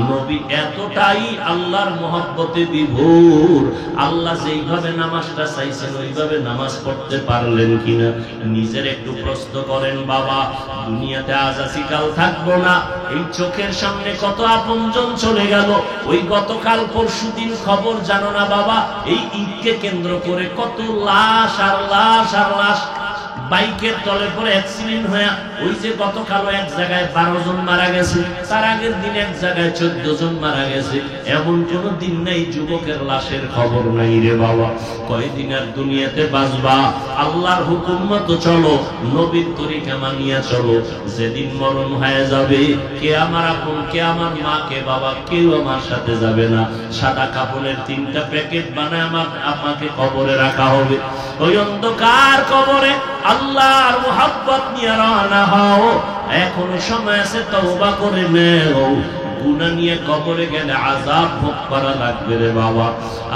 নবী এতটাই আল্লাহর মহব্বতে বিভোর, আল্লাহ যেইভাবে নামাজটা চাইছেন ওইভাবে নামাজ পড়তে পারলেন কিনা নিজের একটু প্রশ্ন করেন। বাবা, দুনিয়াতে আজ আছি কাল থাকবো না। এই চোখের সামনে কত আপনজন চলে গেল। ওই গতকাল পরশুদিন খবর জানো না বাবা, এই ঈদকে কেন্দ্র করে কত লাশ আর লাশ আর লাশ বাইকের তলে পরে অ্যাক্সিডেন্ট হয়ে। ওই যে গতকাল এক জায়গায় 12 জন মারা গেছে, তার আগের দিন এক জায়গায় 14 জন মারা গেছে। এমন কোন দিন নাই যুবকের লাশের খবর নাই রে বাবা। কয়দিন আর দুনিয়াতে বাঁচবা? আল্লাহর হুকুম মতো চলো, নবীর তরিকা মানিয়া চলো। যেদিন মরণ হয়ে যাবে, কে আমার আপন, কে আমার মা, কে বাবা, কেউ আমার সাথে যাবে না। সাদা কাপড়ের 3টা প্যাকেট বানায় আমাকে কবরে রাখা হবে। ওই অন্ধকার কবরে আল্লাহর মুহাব্বত নিয়ে রওনা হও। এখনো সময় আছে, তওবা করে নেও। গুনাহ নিয়ে কবরে গেলে আযাব ভোগ করা লাগবে রে বাবা।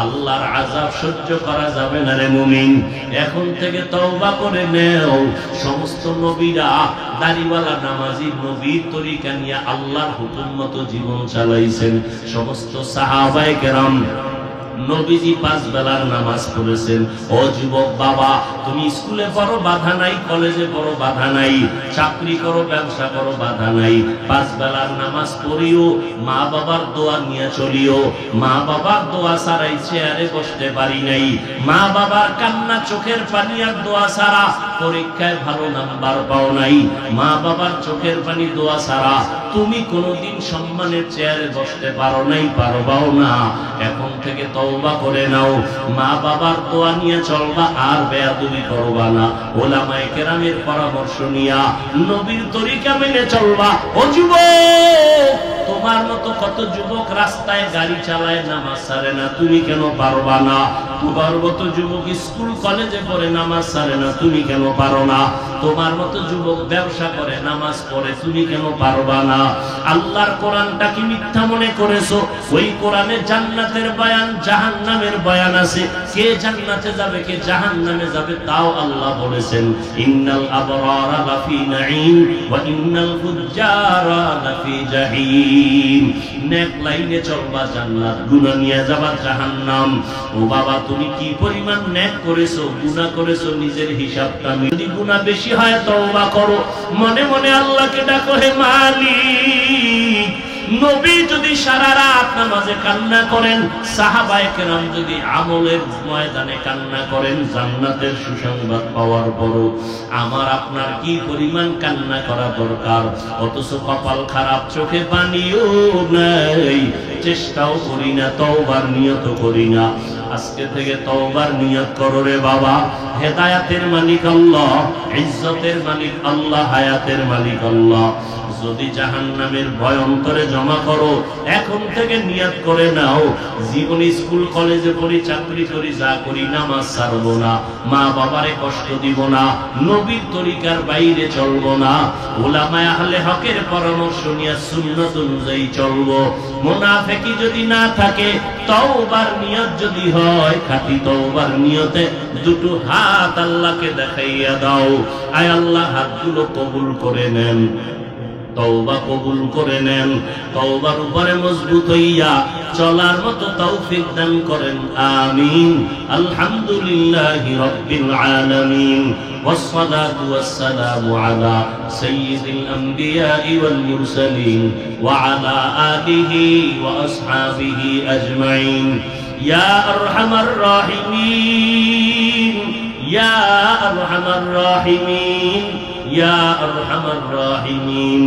আল্লাহর আযাব সহ্য করা যাবে না রে মুমিন। এখন থেকে তওবা করে নেও। সমস্ত নবীরা দাড়িওয়ালা নামাজি নবীর তরিকা নিয়ে আল্লাহর হুকুম মতো জীবন চালাইছেন। সমস্ত সাহাবায়ে কেরাম নবীজি 5 বেলার নামাজ পড়েছেন। ও যুবক বাবা, তুমি স্কুলে পড়ো বাধা নাই, কলেজে পড়ো বাধা নাই, চাকরি করো, ব্যবসা করো বাধা নাই। 5 বেলার নামাজ পড়িও, মা বাবার দোয়া নিয়ে চলিও। মা বাবার দোয়া ছাড়াই চেয়ারে বসতে পারি নাই। মা বাবার কান্না, চোখের পানি আর দোয়া ছাড়া পরীক্ষায় ভালো নাম্বার পাও নাই। মা বাবার চোখের পানি, দোয়া ছাড়া তুমি কোনোদিন সম্মানের চেয়ারে বসতে পারো নাই, পারবাও না। এখন থেকে তওবা করে নাও, মা বাবার দোয়া নিয়ে চলবা, আর বেয়াদবি করবা না। ওলামায়ে কেরামের পরামর্শ নিয়া নবীর তরিকা মেনে চলবা। ও যুবক, তোমার মতো কত যুবক রাস্তায় গাড়ি চালায় নামাজ ছাড়ে না, তুমি কেন পারবা না? তোমার মতো যুবক স্কুল কলেজে পড়ে নামাজ ছাড়ে না, তুমি কেন পারো না? তোমার মতো যুবক ব্যবসা করে নামাজ পড়ে, তুমি কেন পারবা না? আল্লাহর কোরআনটা কি মিথ্যা মনে করেছো? ওই কোরআনে জান্নাতের বয়ান, জাহান্নামের বয়ান আছে। কে জান্নাতে যাবে, কে জাহান্নামে যাবে তাও আল্লাহ বলেছেন। ইন্নাল আবরারা লাফি নাঈম ওয়া ইন্নাল ফুজ্জারা লাফি জাহিম। নেক লাইনে চলবা জান্নাত, গুনাহ নিয়ে যাবা জাহান্নাম। ও বাবা, তুমি কি পরিমাণ নেক করেছো, গুনাহ করেছো, নিজের হিসাবটা যদি গুনাহ বেশি হয় তওবা করো, মনে মনে আল্লাহকে ডাকো, হে মালিক। নবী যদি সারা রাত নামাজে কান্না করেন, সাহাবায়ে কেরাম যদি আমলের ময়দানে কান্না করেন জান্নাতের সুসংবাদ পাওয়ার পরও, আমার আপনার কি পরিমাণ কান্না করা দরকার। অথচ কপাল খারাপ, চোখে পানিও নাই, চেষ্টাও করি না, তওবার নিয়ত করি না। আজকে থেকে তওবার নিয়ত করো রে বাবা। হেদায়েতের মালিক আল্লাহ, ইজ্জতের মালিক আল্লাহ, হায়াতের মালিক আল্লাহ। যদি জাহান্নামের ভয় অন্তরে জমা করো, এখন থেকে নিয়ত করে নাও, জীবনে স্কুল কলেজে পড়ি, চাকরি করি, যা করি, নামাজ ছাড়বো না, মা বাবারে কষ্ট দিব না, নবীর তরিকার বাইরে চলবো না, উলামায়ে আহলে হকের পরামর্শ নিয়ে সুন্নাত অনুযায়ী চলবো। মুনাফিকি যদি না থাকে, তওবার নিয়ত যদি হয়, খাঁটি তওবার নিয়তে দুটো হাত আল্লাহকে দেখাইয়া দাও। আয় আল্লাহ, হাতগুলো কবুল করে নেন, তওবা কবুল করে নেন, তওবার উপরে মজবুত হইয়া চলার মতো তৌফিক দান করেন, আমিন। আলহামদুলিল্লাহি রাব্বিল আলামিন, ওয়াসসালাতু ওয়াসসালামু আলা সাইয়্যিদিল আমবিয়াই ওয়াল মুরসালিন ওয়া আলা আলিহি ওয়া আসহাবিহি আজমাইন। ইয়া আরহামার রাহিমিন, ইয়া আরহামার রাহিমিন, ইয়া আরহামার রাহিমিন।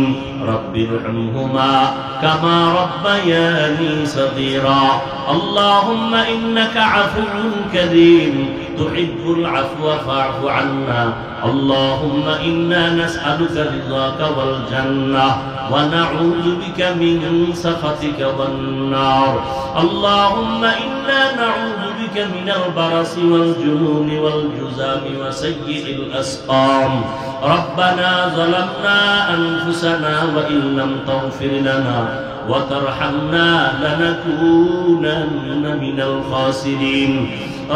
রব্বিরহামহুমা কামা রাব্বায়ানি সগীরা। আল্লাহুম্মা ইন্নাকা আফুউন কারীম তুহিব্বুল আফওয়া ফা'ফু আন্না। আল্লাহুম্মা ইন্না নাসআলুকা রিদাকা ওয়াল জান্নাহ ওয়া নাউযু বিকা মিন সাখাতিকা ওয়ান নার। আল্লাহুম্মা ইন্না নাউযু বিকা মিনাল বারাসি ওয়াল জুনুনি ওয়াল জুযামি ওয়া সাইয়্যিল আসকাম। ربنا ظلمنا أنفسنا وإن لم تغفر لنا وترحمنا لنكونن من الخاسرين.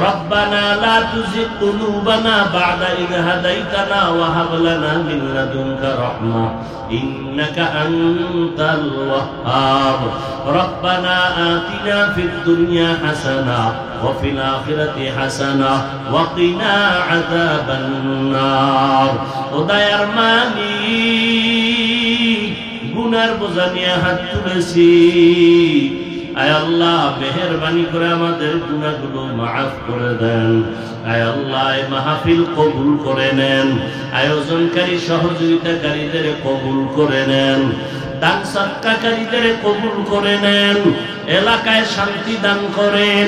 ربنا لا تزغ قلوبنا بعد إذ هديتنا وهب لنا من لدنك رحمة إنك أنت الوهاب. ربنا آتنا في الدنيا حسنة وفي الآخرة حسنة وقنا عذاب النار. উদয়ার মালিক, গুনার বোঝা নিয়ে হাত তুলেছি, আয় আল্লাহ মেহেরবানি করে আমাদের গুনাহগুলো মাফ করে দেন। আয় আল্লাহ এই মাহফিল কবুল করে নেন, আয়োজনকারী সহযোগিতাকারীদের কবুল করে নেন, দান সদকাকারীদের কবুল করে নেন, এলাকায় শান্তি দান করেন,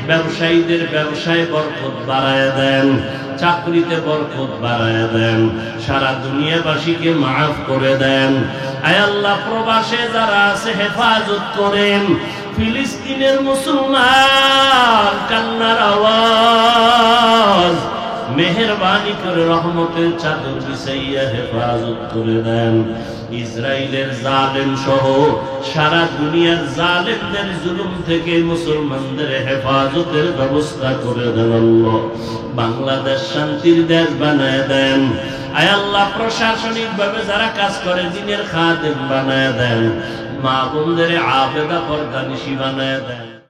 ব্যবসায়ীদের ব্যবসায় বরকত বাড়ায় দেন, চাকরিতে বরকত বাড়ায় দেন, সারা দুনিয়াবাসীকে মাফ করে দেন। আয় আল্লাহ প্রবাসে যারা আছে হেফাজত করেন, ফিলিস্তিনের মুসলমান কান্নার আওয়াজ মেহেরবানি করে রহমতের চাদর বিছাইয়া হেফাজত করে দেন। ইসরায়েলের জালেম সহ সারা দুনিয়ার জালেমদের জুলুম থেকে মুসলমানদের হেফাজতের ব্যবস্থা করে দেন আল্লাহ। বাংলাদেশ শান্তির দেশ বানায় দেন। আয় আল্লাহ প্রশাসনিক ভাবে যারা কাজ করে দিনের খাদেম বানায় দেন, মা বোনদের আবেদা পর্দানিশী বানায় দেন।